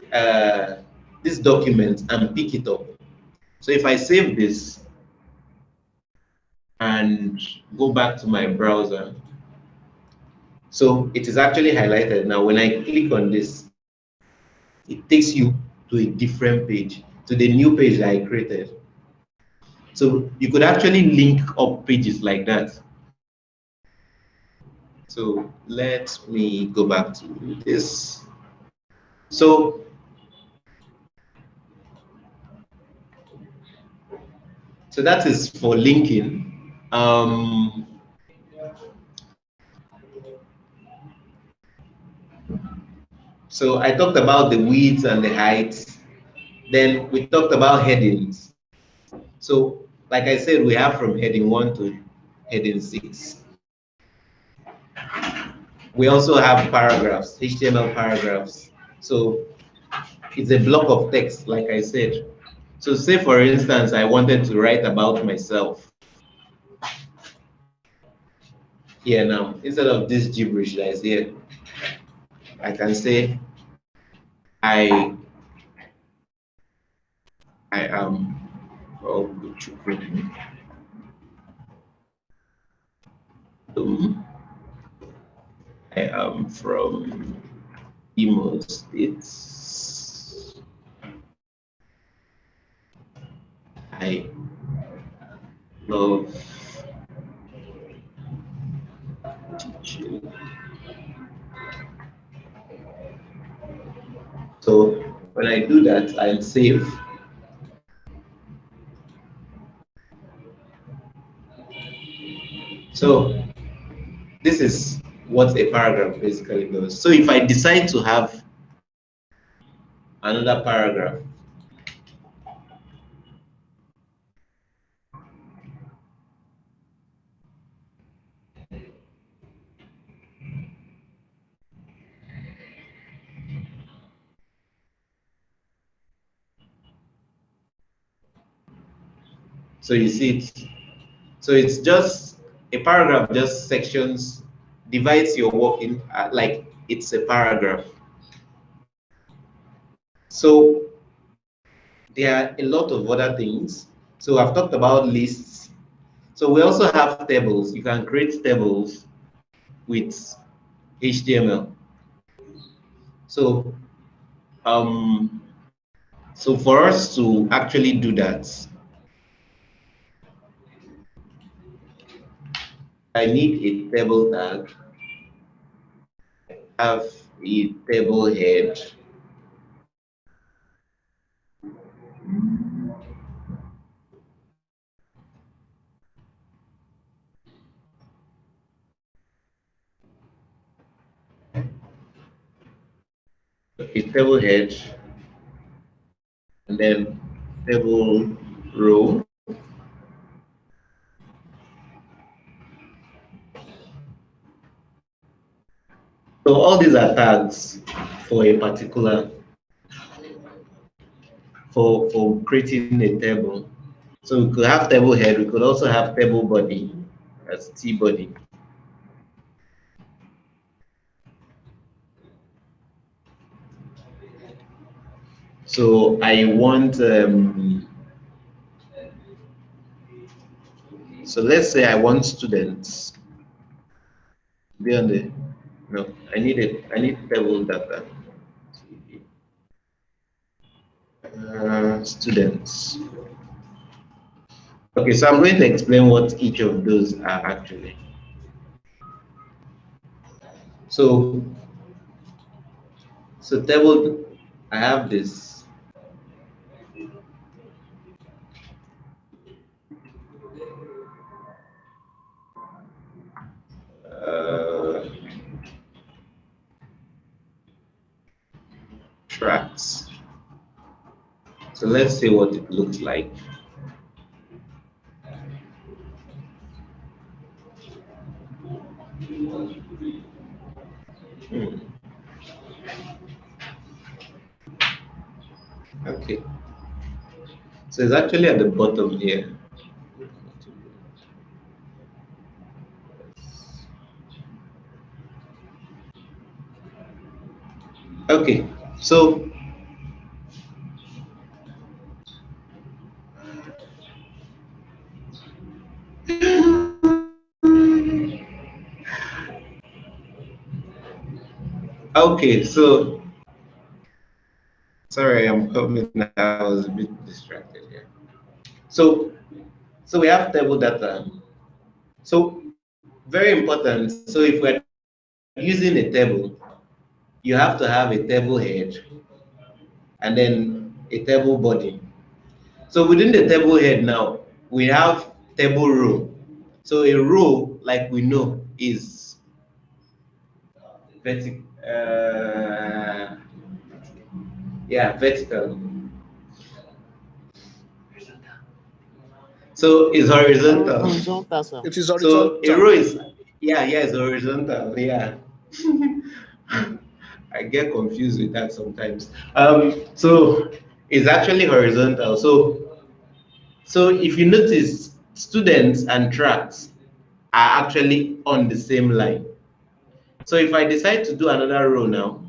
this document and pick it up. So if I save this and go back to my browser, so it is actually highlighted. Now when I click on this, it takes you to a different page, to the new page that I created. So you could actually link up pages like that. So let me go back to this. So that is for linking. So I talked about the width and the height. Then we talked about headings. So like I said, we have from heading 1 to heading 6. We also have paragraphs, HTML paragraphs. So it's a block of text, like I said. So say for instance, I wanted to write about myself. Here now, instead of this gibberish that is here, I can say I am I am from Imo State. I love teaching. So when I do that, I'll save. So this is what a paragraph basically does. So if I decide to have another paragraph, so you see it. So it's just a paragraph, just sections, divides your work in like it's a paragraph. So there are a lot of other things. So I've talked about lists. So we also have tables. You can create tables with HTML. So so for us to actually do that, I need a table tag, have a table head, and then table row. So all these are tags for a particular, for creating a table. So we could have table head, we could also have table body as T body. So I want so So let's say I want students to be on the, no, I need table data. Students. Okay, so I'm going to explain what each of those are actually. So table, I have this. Tracks. So let's see what it looks like. Okay. So it's actually at the bottom here. Okay, so okay, so sorry, I'm coming. I was a bit distracted here. So we have table data. So very important. So if we're using a table, you have to have a table head and then a table body. So within the table head now, we have table row. So a row, like we know, is vertical. Yeah, vertical. So it's horizontal. Horizontal, sir. It is So horizontal. a row is, yeah, it's horizontal. Yeah. I get confused with that sometimes. So it's actually horizontal. So if you notice, students and tracks are actually on the same line. So if I decide to do another row now,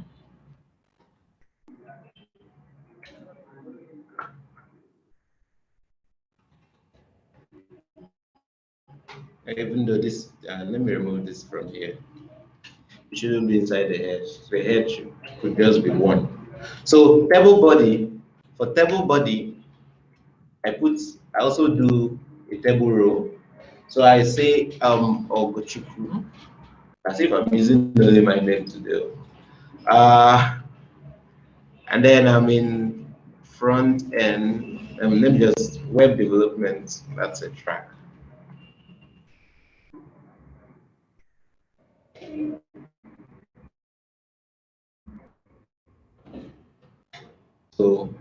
even though this, let me remove this from here. It shouldn't be inside the head. The head could just be one. So table body, for table body, I also do a table row. So I say Ogochukwu, as if I'm using only my name today. And then I'm in front end, let me just web development, that's a track. So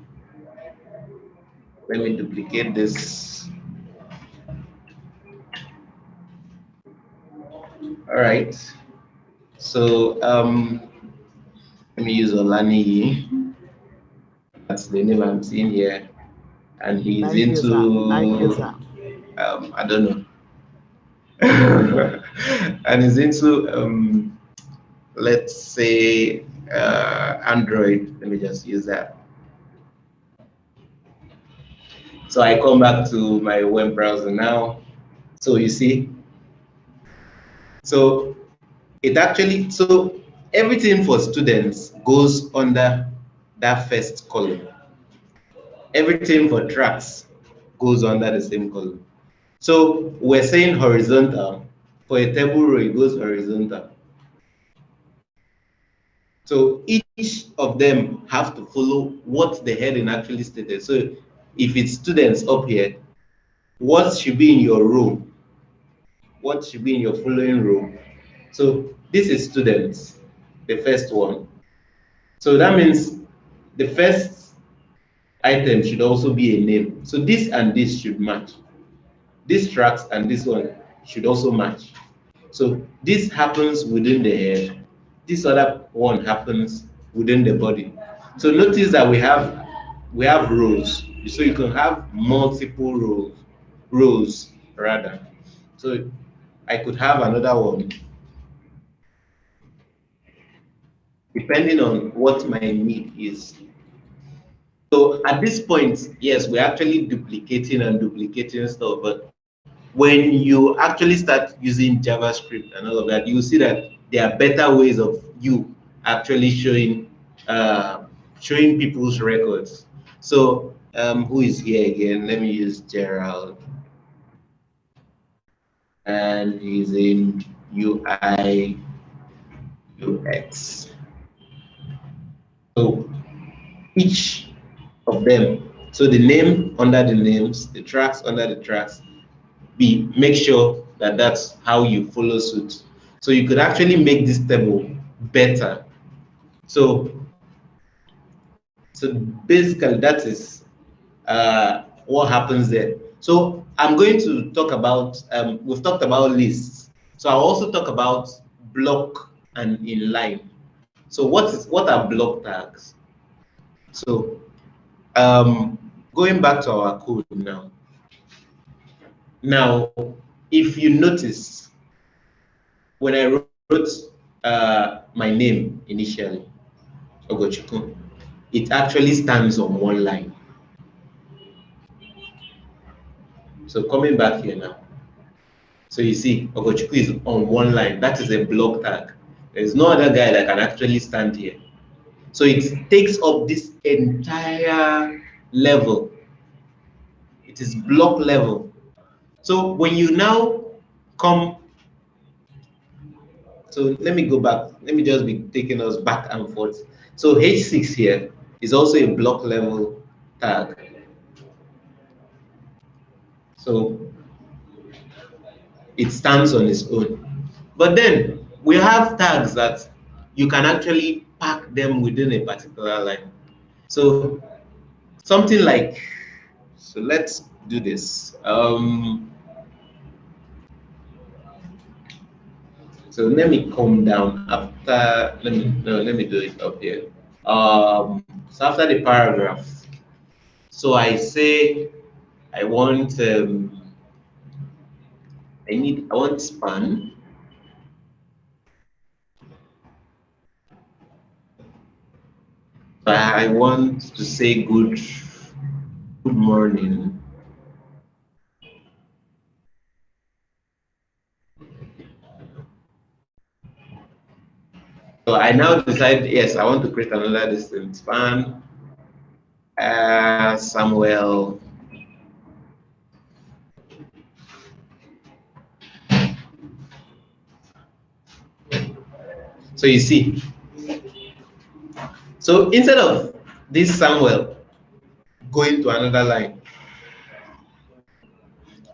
let me duplicate this. All right. So let me use Olani. That's the name I'm seeing here, and he's into I don't know, and he's into let's say Android. Let me just use that. So I come back to my web browser now. So you see, so it actually, so everything for students goes under that first column. Everything for tracks goes under the same column. So we're saying horizontal. For a table row, it goes horizontal. So each of them have to follow what the heading actually stated. So if it's students up here, what should be in your row? What should be in your following row? So this is students, the first one. So that means the first item should also be a name. So this and this should match. This tracks and this one should also match. So this happens within the head. This other one happens within the body. So notice that we have rows. So you can have multiple rows rather. So I could have another one depending on what my need is. So at this point, yes, we're actually duplicating stuff, but when you actually start using JavaScript and all of that, you will see that there are better ways of you actually showing people's records. So who is here again? Let me use Gerald. And he's in UI UX. So each of them, so the name under the names, the tracks under the tracks, make sure that that's how you follow suit. So you could actually make this table better. So basically that is what happens there. So I'm going to talk about, we've talked about lists. So I'll also talk about block and inline. So what are block tags? So going back to our code now. Now, if you notice, when I wrote my name initially, Ogochukwu, it actually stands on one line. So coming back here now. So you see, Ogochukwu is on one line. That is a block tag. There's no other guy that can actually stand here. So it takes up this entire level. It is block level. So when you now come, so let me go back. Let me just be taking us back and forth. So H6 here is also a block level tag. So it stands on its own. But then we have tags that you can actually pack them within a particular line. So something like, so let's do this. So let me come down after, let me do it up here. So after the paragraph, so I say I want I want span. I want to say good morning. So I now decide, yes, I want to create another distance span. Samuel. So you see, so instead of this Samuel going to another line,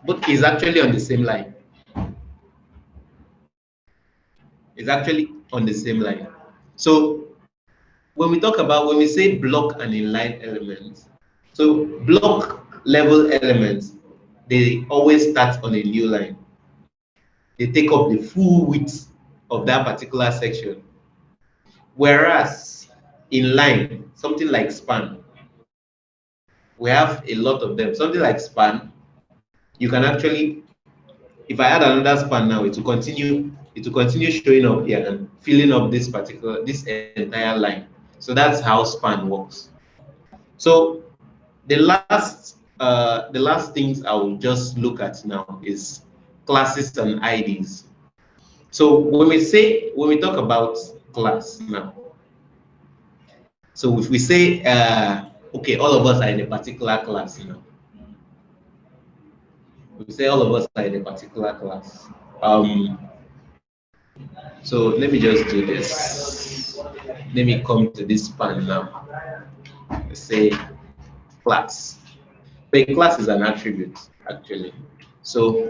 but is actually on the same line. It's actually on the same line. So when we say block and inline elements, so block level elements, they always start on a new line. They take up the full width of that particular section. Whereas inline, something like span, we have a lot of them. Something like span, you can actually, if I add another span now, it will continue showing up here and filling up this entire line. So that's how span works. So the last things I will just look at now is classes and IDs. So when we talk about class now, so if we say okay, all of us are in a particular class now. We say all of us are in a particular class. So let me just do this. Let me come to this span now. Let's say class. But a class is an attribute, actually. So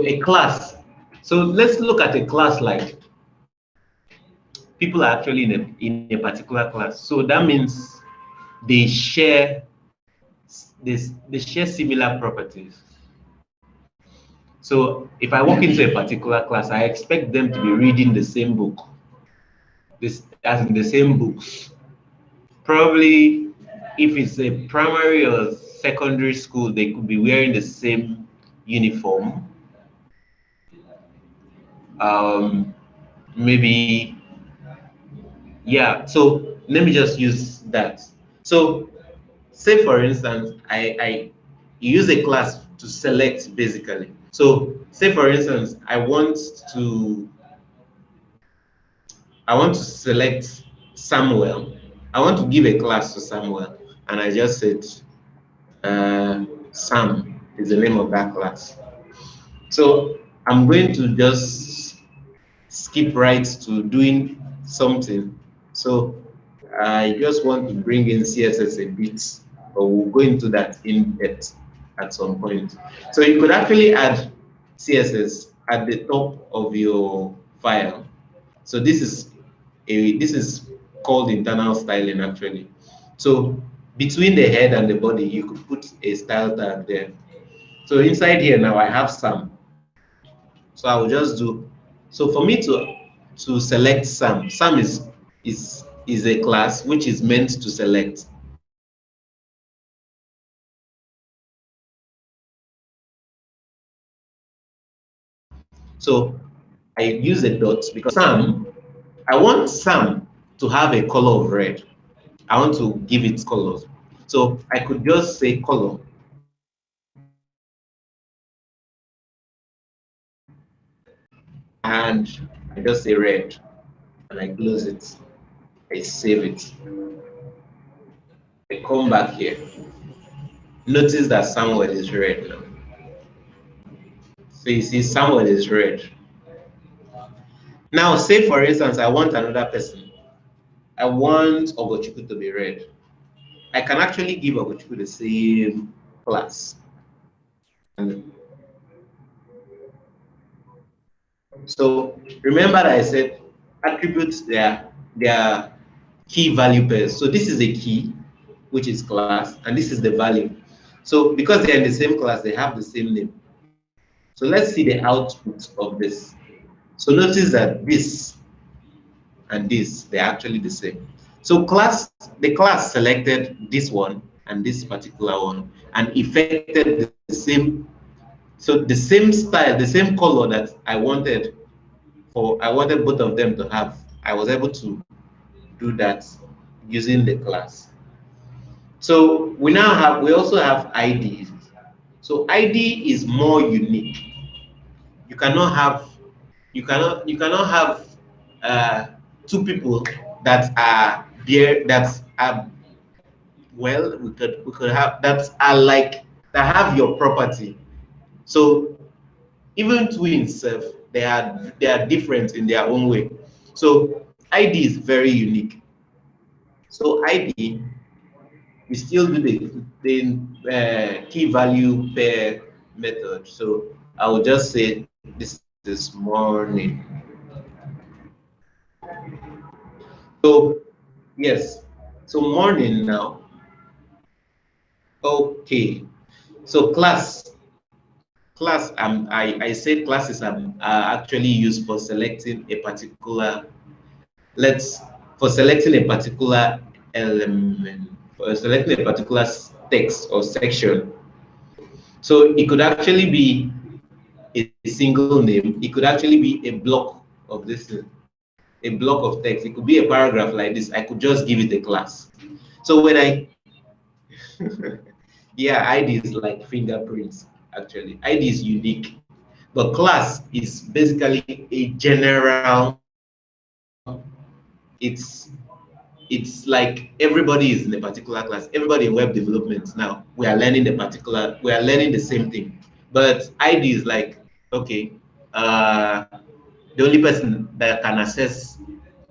a class. So let's look at a class like people are actually in a particular class. So that means they share similar properties. So if I walk into a particular class, I expect them to be reading the same book, as in the same books. Probably if it's a primary or secondary school, they could be wearing the same uniform. Maybe, yeah, so let me just use that. So say for instance, you use a class to select basically. So say for instance, I want to select Samuel. I want to give a class to Samuel, and I just said Sam is the name of that class. So I'm going to just skip right to doing something. So I just want to bring in CSS a bit, but we'll go into that in depth at some point. So you could actually add CSS at the top of your file. So this is called internal styling actually. So between the head and the body, you could put a style tag there. So inside here now I have Sam. So I will just do, so for me to select Sam, Sam is a class which is meant to select. So I use a dot because Sam, I want Sam to have a color of red. I want to give it colors. So I could just say color. And I just say red. And I close it. I save it. I come back here. Notice that Samuel is red now. So you see Samuel is red. Now say for instance, I want another person. I want Ogochukwu to be red. I can actually give Ogochukwu the same class. And so remember that I said attributes their key value pairs. So this is a key, which is class, and this is the value. So because they're in the same class, they have the same name. So let's see the output of this. So notice that this and this, they're actually the same. So the class selected this one and this particular one and effected the same, so the same style, the same color that I wanted both of them to have. I was able to do that using the class. So we also have IDs. So ID is more unique. You cannot have two people that are there well, we could have that are like that have your property. So even twins, they are different in their own way. So ID is very unique. So ID, we still do the key value pair method. So I will just say this is morning. So yes, so morning now. Okay, so I said classes are actually used for selecting a particular for selecting a particular element, for selecting a particular text or section. So it could actually be a single name. It could actually be a block of this, a block of text. It could be a paragraph like this. I could just give it a class. So when I yeah, ID is like fingerprints, actually. ID is unique. But class is basically a general, it's like everybody is in a particular class. Everybody in web development now, we are learning the same thing. But ID is like, okay, the only person that can access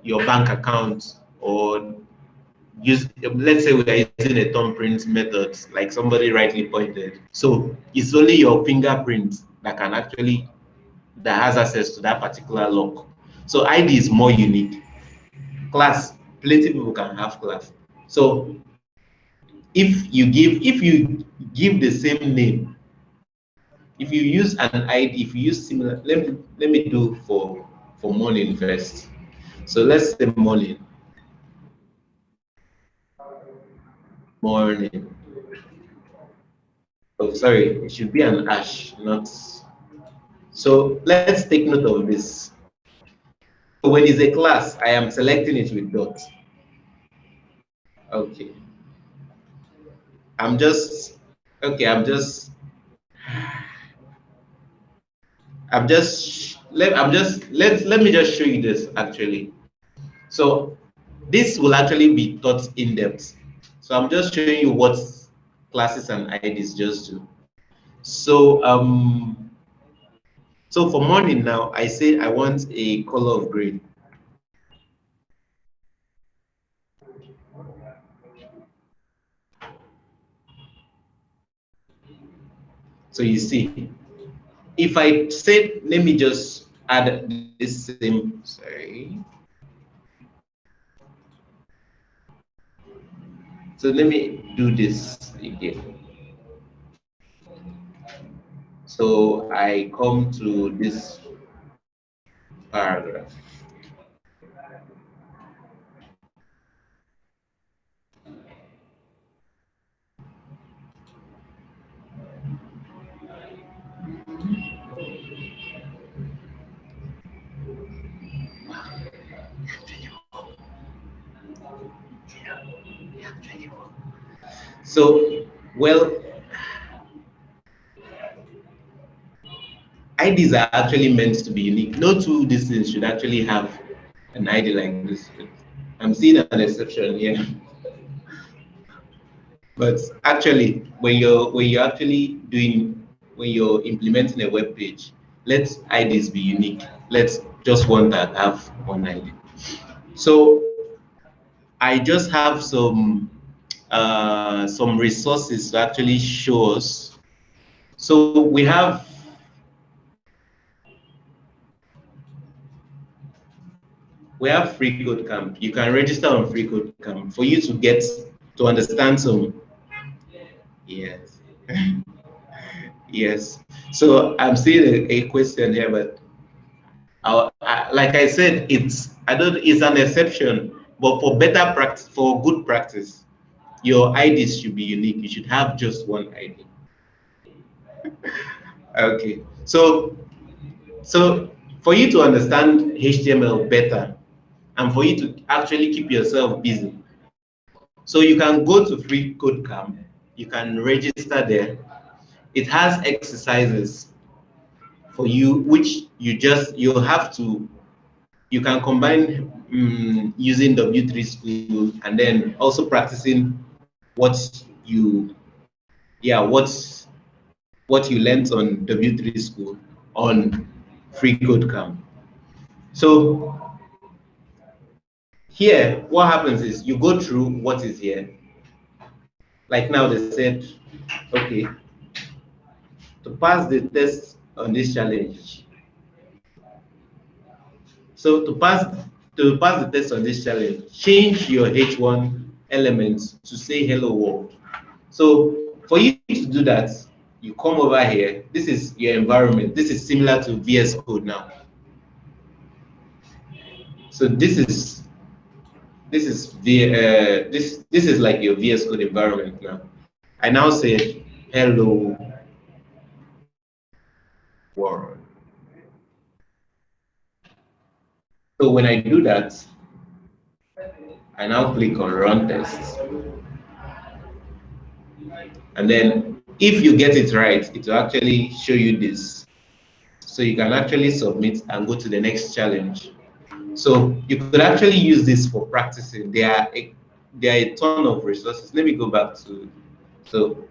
your bank account or let's say we are using a thumbprint method, like somebody rightly pointed. So it's only your fingerprint that has access to that particular lock. So ID is more unique. Class, plenty of people can have class. So if you give the same name, if you use an ID, if you use similar, let me do for morning first. So let's say morning. Oh, sorry, it should be an ash, not. So let's take note of this. So when it's a class, I am selecting it with dot. Okay. I'm just, Okay, let me just show you this actually. So this will actually be taught in depth. So I'm just showing you what classes and IDs just do. So so for morning now, I say I want a color of green. So you see, if I say, let me just add this same, sorry. So let me do this again. So I come to this paragraph. So, well, IDs are actually meant to be unique. No two things should actually have an ID like this. I'm seeing an exception here. But actually, when you're implementing a web page, let IDs be unique. Let's just one that have one ID. So I just have some resources to actually show us. So we have free KodeCamp. You can register on free KodeCamp for you to get to understand some. Yes. Yes. So I'm seeing a question here, but like I said, it's an exception, but for better practice, for good practice, your IDs should be unique. You should have just one ID. Okay. So for you to understand HTML better and for you to actually keep yourself busy, so you can go to free KodeCamp, you can register there. It has exercises for you, which you have to, you can combine using W3 School and then also practicing what you, what you learned on W3 School on free KodeCamp. So here, what happens is you go through what is here. Like now they said, okay, to pass the test on this challenge. So to pass the test on this challenge, change your H1 elements to say hello world. So for you to do that, you come over here. This is your environment. This is similar to VS Code now. So this is like your VS Code environment now. I now say hello world. So when I do that, I now click on run test. And then if you get it right, it will actually show you this. So you can actually submit and go to the next challenge. So you could actually use this for practicing. There are a ton of resources. Let me go back to, so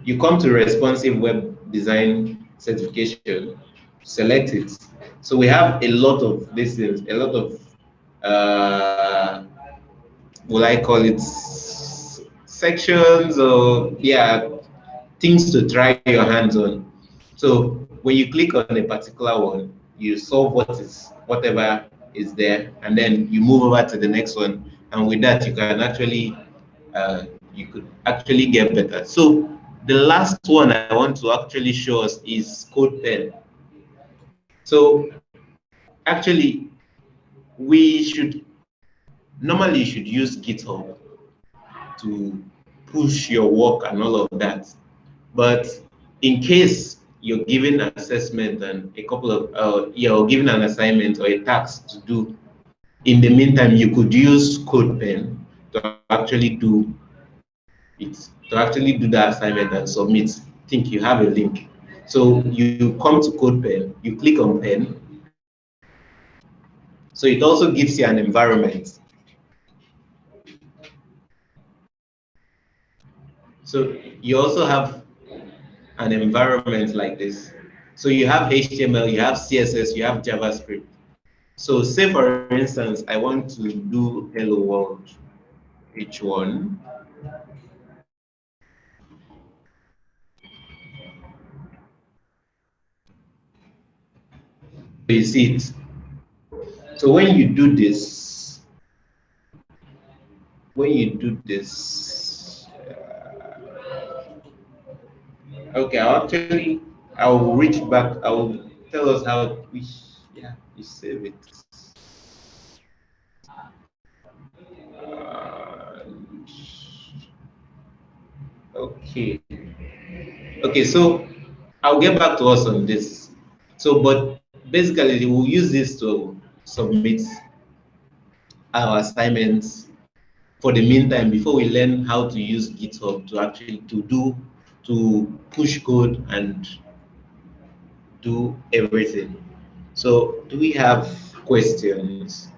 you come to responsive web design certification, select it. So we have a lot of these things, a lot of will I call it sections or things to try your hands on. So when you click on a particular one, you solve whatever is there, and then you move over to the next one, and with that you can actually you could actually get better. So the last one I want to actually show us is CodePen. So actually normally you should use GitHub to push your work and all of that. But in case you're given an assessment and you're given an assignment or a task to do, in the meantime, you could use CodePen to actually do It's to actually do the assignment and submit. Think you have a link. So you come to CodePen, you click on pen. So it also gives you an environment. So you also have an environment like this. So you have HTML, you have CSS, you have JavaScript. So say for instance, I want to do hello world, H1. You see it. So when you do this, okay, I'll reach back, I'll tell us how we, yeah, you save it. Okay. Okay, so I'll get back to us on this. So, but basically, we'll use this to submit our assignments for the meantime before we learn how to use GitHub to actually to push code and do everything. So, do we have questions?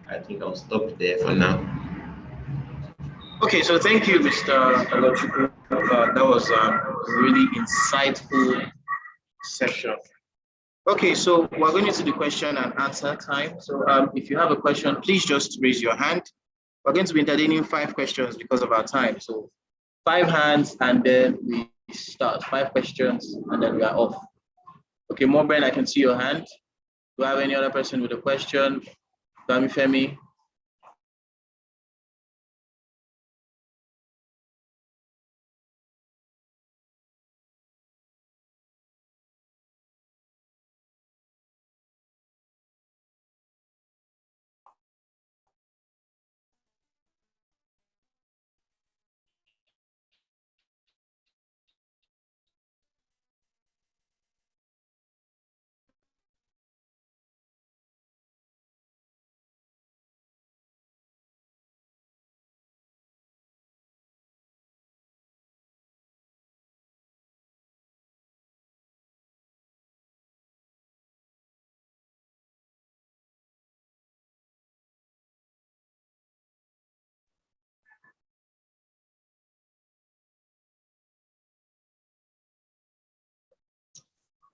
I think I'll stop there for now. Okay, so thank you, Mr. Alochukwu. That was a really insightful session. Okay, so we're going into the question and answer time. So if you have a question, please just raise your hand. We're going to be entertaining 5 questions because of our time. So 5 hands and then we start. 5 questions and then we are off. Okay, Moben, I can see your hand. Do I have any other person with a question? Femi?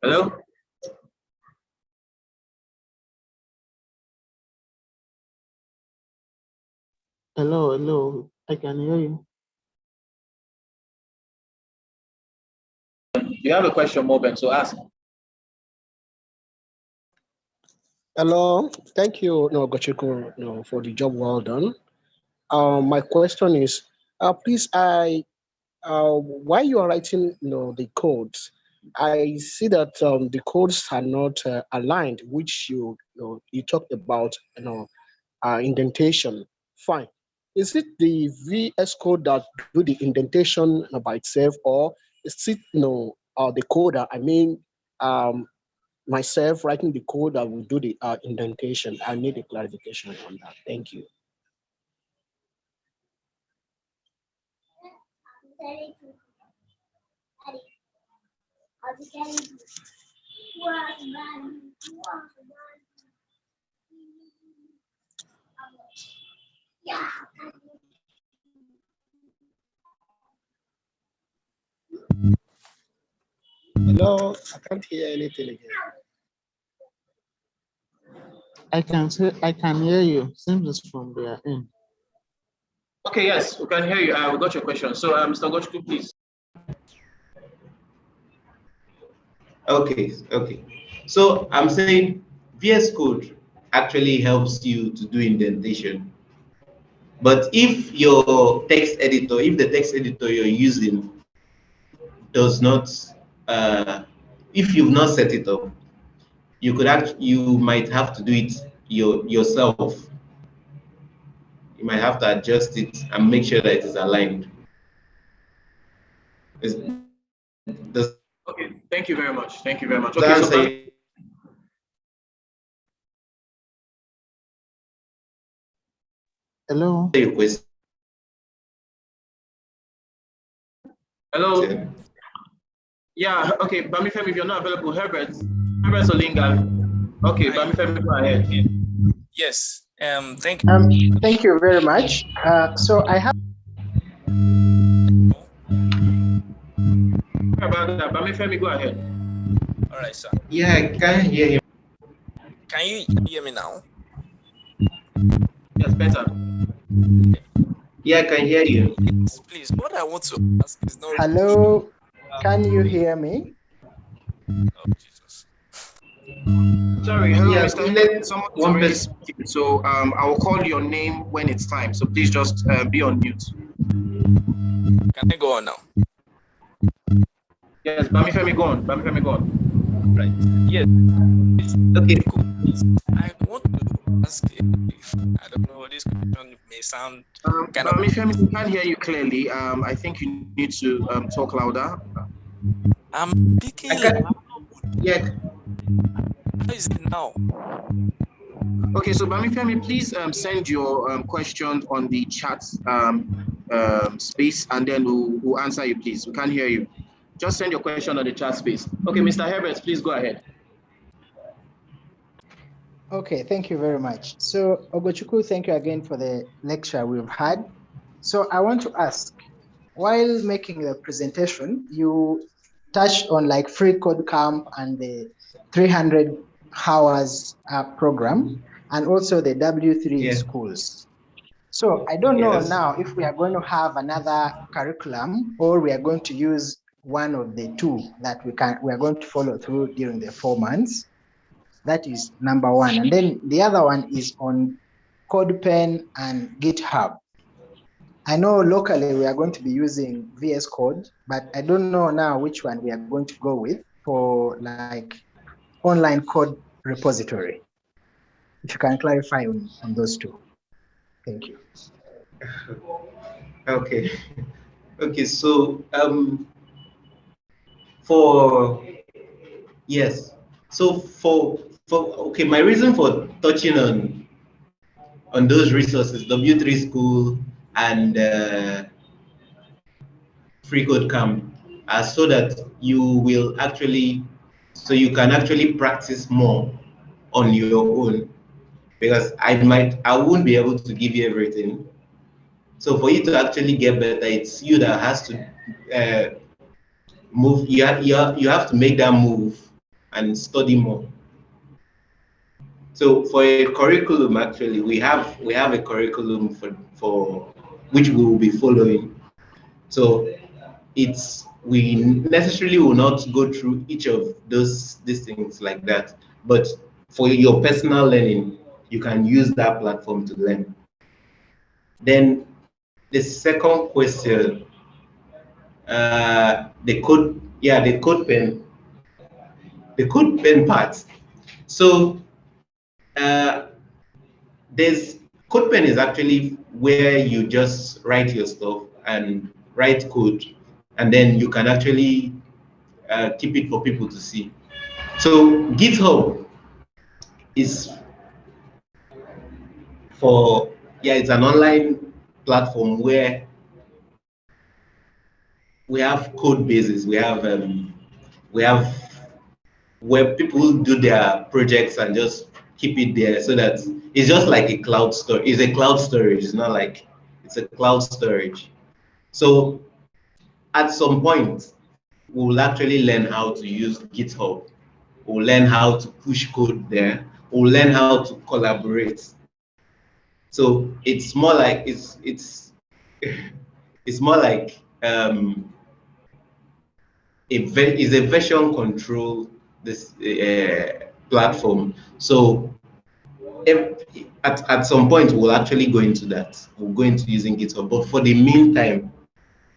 Hello? Hello, I can hear you. You have a question, Moben, so ask. Hello, thank you, Gochiko, for the job well done. My question is, please, while you are writing, the codes, I see that the codes are not aligned, which you talked about, indentation. Fine. Is it the VS Code that do the indentation by itself, or is it the coder? I mean, myself writing the code that will do the indentation. I need a clarification on that. Thank you. Hello, I can't hear anything again. I can hear you. Seems it's from their end. Okay, yes, we can hear you. We got your question. So, Mr. Gochukwu, please. Okay. So I'm saying VS Code actually helps you to do indentation. But if your text editor, if the text editor you're using does not, if you've not set it up, you might have to do it yourself. You might have to adjust it and make sure that it is aligned. Okay, thank you very much. Thank you very much. Okay, so Hello. Your question. Hello. Yeah, okay, Bamifemi, if you're not available, Herbert Olinga. Okay, Bamifemi, go ahead. Yes. Thank you. Thank you very much. So I have. Sorry about that, Bamifemi, go ahead. All right, sir. Yeah, I can't hear you. Can you hear me now? Yes, better. Yeah, I can hear you. Please, what I want to ask is not. Hello, can you hear me? Oh, Jesus. Sorry, hello, Yeah, Mr. Someone's already speaking, so I will call your name when it's time. So please just be on mute. Can I go on now? Yes, Bamifemi, go on. Bamifemi, go on. Right. Yes. Okay. I want to ask if I don't know, this question may sound kind of. Bamifemi, we can't hear you clearly. I think you need to talk louder. I'm speaking. Yeah. How is it now? Okay, so Bamifemi, please send your question on the chat space, and then we'll answer you, please. We can't hear you. Just send your question on the chat space. Okay, Mr. Herbert, please go ahead. Okay, thank you very much. So Ogochukwu, thank you again for the lecture we've had. So I want to ask, while making the presentation, you touched on like free KodeCamp and the 300 hours program, and also the W3 schools. So I don't know now if we are going to have another curriculum or we are going to use one of the two that we are going to follow through during the 4 months. That is number one. And then the other one is on CodePen and GitHub. I know locally we are going to be using VS Code, but I don't know now which one we are going to go with for like online code repository. If you can clarify on those two. Thank you. Okay. Okay, so for yes. So for okay, my reason for touching on those resources, W3 School and Free CodeCamp, are so that you will actually, so you can actually practice more on your own, because I won't be able to give you everything. So for you to actually get better, it's you that has to move. You have to make that move and study more. So for a curriculum, actually, we have a curriculum for which we will be following. So we necessarily will not go through each of these things like that, but for your personal learning, you can use that platform to learn. Then the second question, the CodePen part. So there's CodePen is actually where you just write your stuff and write code, and then you can actually keep it for people to see. So GitHub is for, it's an online platform where we have code bases. We have where people do their projects and just keep it there, so that it's just like a cloud store. It's a cloud storage. It's not like, it's a cloud storage. So at some point, we will actually learn how to use GitHub. We'll learn how to push code there. We'll learn how to collaborate. So it's more like it's more like is a version control this platform. So at some point we'll actually go into that. We'll go into using GitHub. But for the meantime,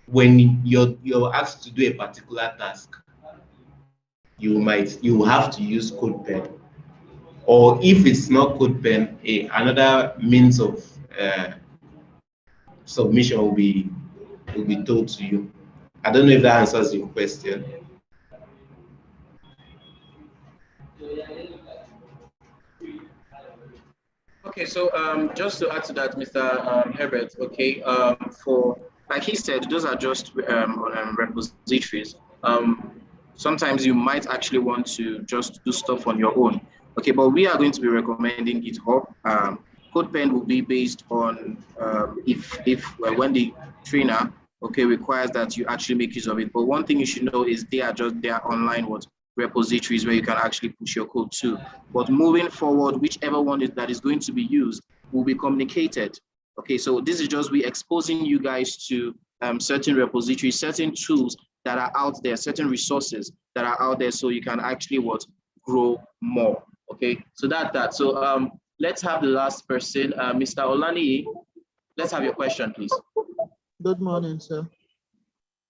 when you're asked to do a particular task, you have to use CodePen. Or if it's not CodePen, another means of submission will be told to you. I don't know if that answers your question. Okay, so just to add to that, Mr. Herbert, okay, for like he said, those are just repositories. Sometimes you might actually want to just do stuff on your own. Okay, but we are going to be recommending GitHub. CodePen will be based on when the trainer requires that you actually make use of it. But one thing you should know is they are online repositories where you can actually push your code to. But moving forward, whichever one that is going to be used will be communicated. Okay, so this is just we exposing you guys to certain repositories, certain tools that are out there, certain resources that are out there, so you can actually grow more. Okay, so that. So let's have the last person, Mr. Olani. Let's have your question, please. Good morning, sir.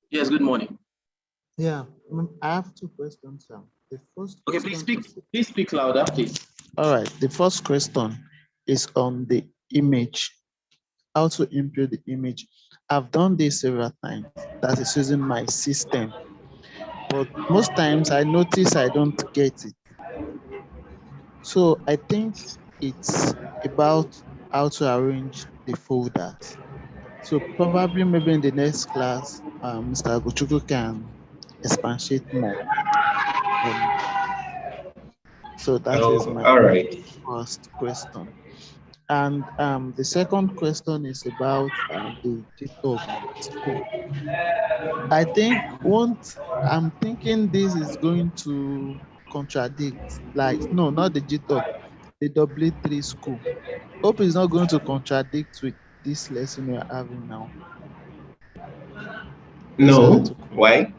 Yes, good morning. Yeah, I have two questions, sir. The first. Okay, please speak louder, please. All right. The first question is on the image. How to improve the image. I've done this several times. That is using my system, but most times I notice I don't get it. So I think it's about how to arrange the folders. So probably maybe in the next class, Mr. Agochukwu can expatiate more. So that is my first question. And the second question is about the GitHub school. I think I'm thinking this is going to contradict, like, no, not the GitHub, the W3 school. Hope is not going to contradict with this lesson we are having now. No, why?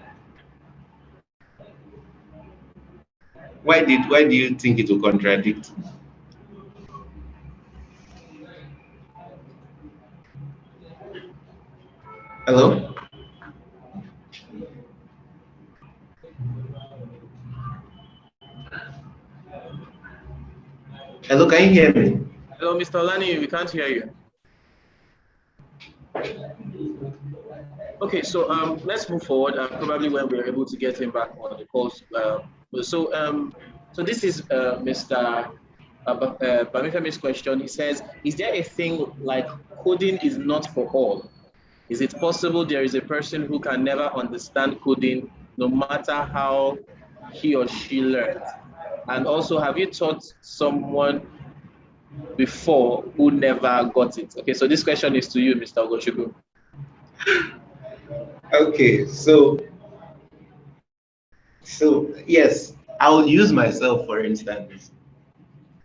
Why do you think it will contradict? Hello? Hello, can you hear me? Hello, Mr. Olani, we can't hear you. Okay, so let's move forward. Probably when we're able to get him back on the course. So this is Mr. Bamifemi's question. He says, is there a thing like coding is not for all? Is it possible there is a person who can never understand coding no matter how he or she learns? And also, have you taught someone before who never got it? Okay, so this question is to you, Mr. Ogochukwu. Okay, so yes, I'll use myself for instance.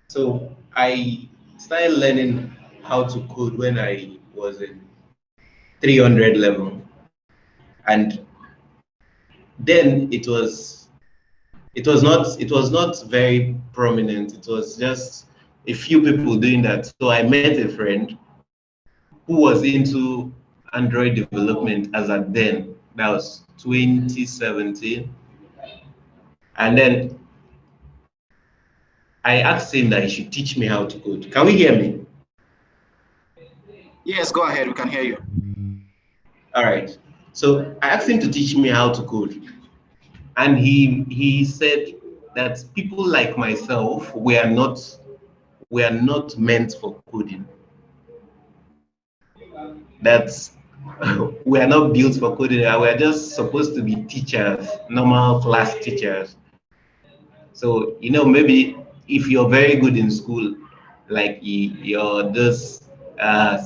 So I started learning how to code when I was in 300 level, and then it was not very prominent. It was just a few people doing that. So I met a friend who was into Android development as at then. That was 2017. And then I asked him that he should teach me how to code. Can we hear me? Yes, go ahead. We can hear you. All right. So I asked him to teach me how to code. And he said that people like myself were not meant for coding. That we are not built for coding. We are just supposed to be teachers, normal class teachers. So, maybe if you're very good in school, like you're this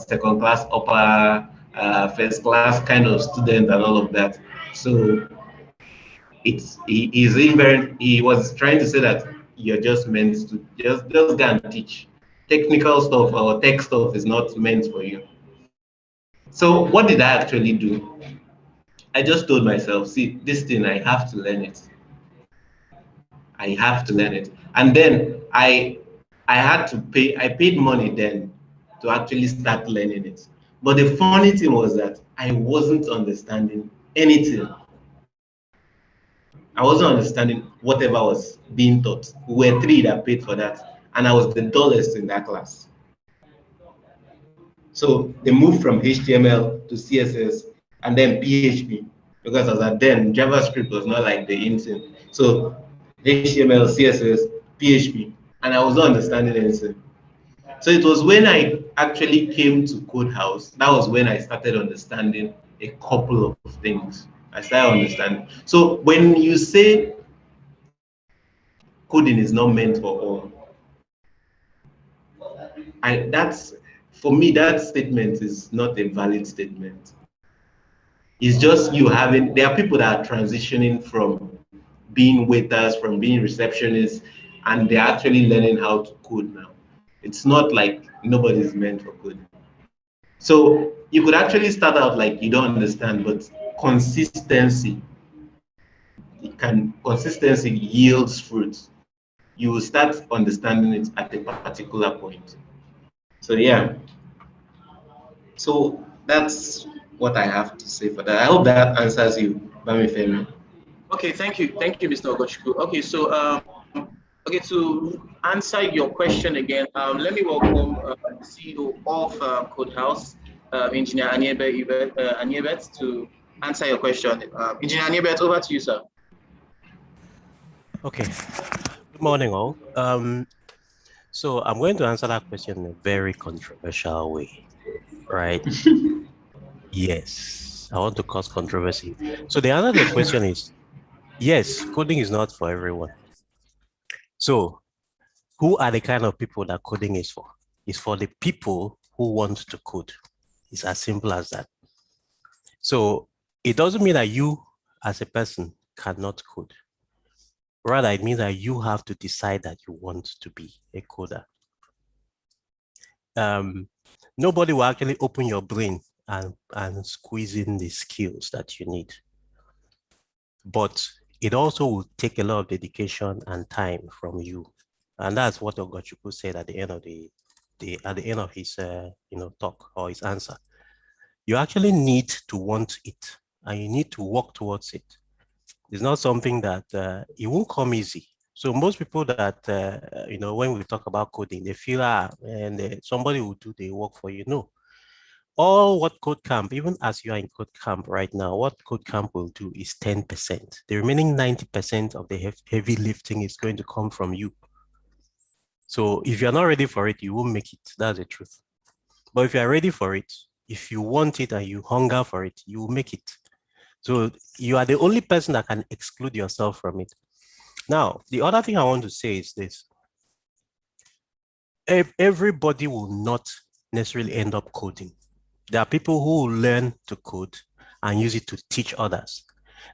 second class, upper, first class kind of student and all of that. So he was trying to say that you're just meant to just go and teach. Technical stuff or tech stuff is not meant for you. So what did I actually do? I just told myself, see, this thing, I have to learn it. I have to learn it. And then I paid money then to actually start learning it. But the funny thing was that I wasn't understanding anything. I wasn't understanding whatever was being taught. We were 3 that paid for that, and I was the dullest in that class. So they moved from HTML to CSS and then PHP, because as at then JavaScript was not like the instant. So HTML, CSS, PHP, and I was not understanding anything. So it was when I actually came to Code House, that was when I started understanding a couple of things. I started understanding. So when you say coding is not meant for all, that's, for me, that statement is not a valid statement. It's just you having, there are people that are transitioning from being waiters, from being receptionists, and they're actually learning how to code now. It's not like nobody's meant for coding. So you could actually start out like you don't understand, but consistency, consistency yields fruit. You will start understanding it at a particular point. So yeah. So that's what I have to say for that. I hope that answers you, Bamifemi. Okay, thank you, Mr. Ogochukwu. Okay, so okay, to answer your question again, let me welcome the CEO of Code House, Engineer Aniebet, to answer your question. Engineer Aniebet, over to you, sir. Okay. Good morning, all. So I'm going to answer that question in a very controversial way, right? Yes, I want to cause controversy. So the answer to the question is, yes, coding is not for everyone. So who are the kind of people that coding is for? It's for the people who want to code. It's as simple as that. So it doesn't mean that you as a person cannot code. Rather, it means that you have to decide that you want to be a coder. Nobody will actually open your brain and squeeze in the skills that you need. But it also will take a lot of dedication and time from you. And that's what Ogochukwu said at the end of his talk or his answer. You actually need to want it and you need to work towards it. It's not something that it won't come easy. So most people that, when we talk about coding, they feel, somebody will do the work for you. No. All what KodeCamp, even as you are in KodeCamp right now, what KodeCamp will do is 10%. The remaining 90% of the heavy lifting is going to come from you. So if you're not ready for it, you won't make it. That's the truth. But if you're ready for it, if you want it and you hunger for it, you will make it. So you are the only person that can exclude yourself from it. Now, the other thing I want to say is this. Everybody will not necessarily end up coding. There are people who will learn to code and use it to teach others.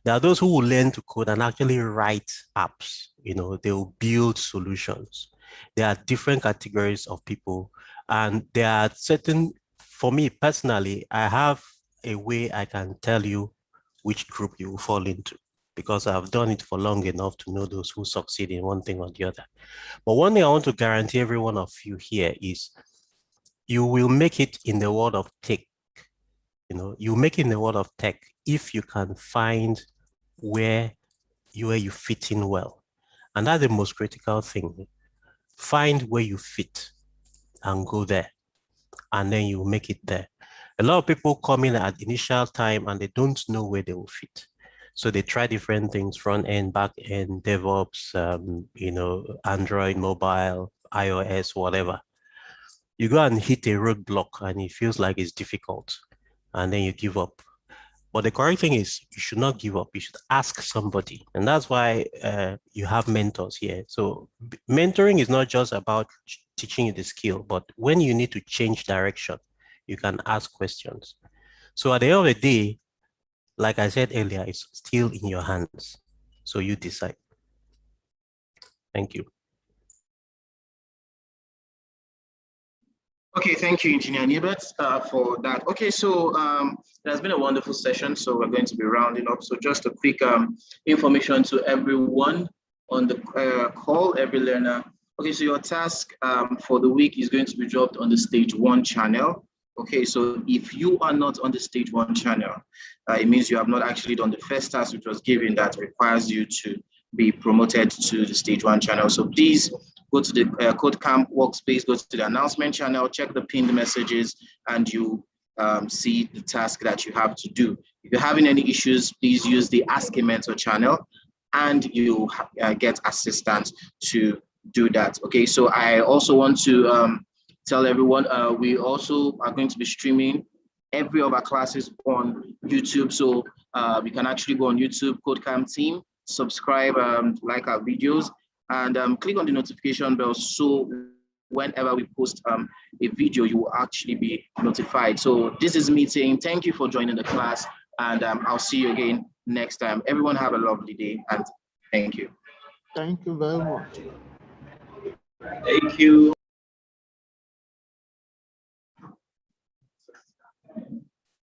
There are those who will learn to code and actually write apps. They will build solutions. There are different categories of people. And there are certain, for me personally, I have a way I can tell you which group you will fall into, because I've done it for long enough to know those who succeed in one thing or the other. But one thing I want to guarantee every one of you here is you will make it in the world of tech. You make it in the world of tech if you can find where you fit in well. And that's the most critical thing. Find where you fit and go there. And then you make it there. A lot of people come in at initial time and they don't know where they will fit. So they try different things, front end, back end, DevOps, Android, mobile, iOS, whatever. You go and hit a roadblock and it feels like it's difficult and then you give up. But the correct thing is you should not give up. You should ask somebody. And that's why you have mentors here. So mentoring is not just about teaching you the skill, but when you need to change direction, you can ask questions. So at the end of the day, like I said earlier, it's still in your hands. So you decide. Thank you. Okay, thank you, Engineer Niebert, for that. Okay, so it has been a wonderful session, so we're going to be rounding up. So just a quick information to everyone on the call, every learner. Okay, so your task for the week is going to be dropped on the stage 1 channel. Okay, so if you are not on the stage 1 channel, it means you have not actually done the first task which was given that requires you to be promoted to the stage 1 channel. So please go to the KodeCamp workspace, go to the announcement channel, check the pinned messages, and you see the task that you have to do. If you're having any issues, please use the Ask a Mentor channel, and you get assistance to do that. Okay, so I also want to tell everyone we also are going to be streaming every of our classes on YouTube. So you can actually go on YouTube, KodeCamp team, subscribe, like our videos, and click on the notification bell so whenever we post a video, you will actually be notified. So this is me saying thank you for joining the class, and I'll see you again next time. Everyone have a lovely day, and thank you. Thank you very much. Thank you.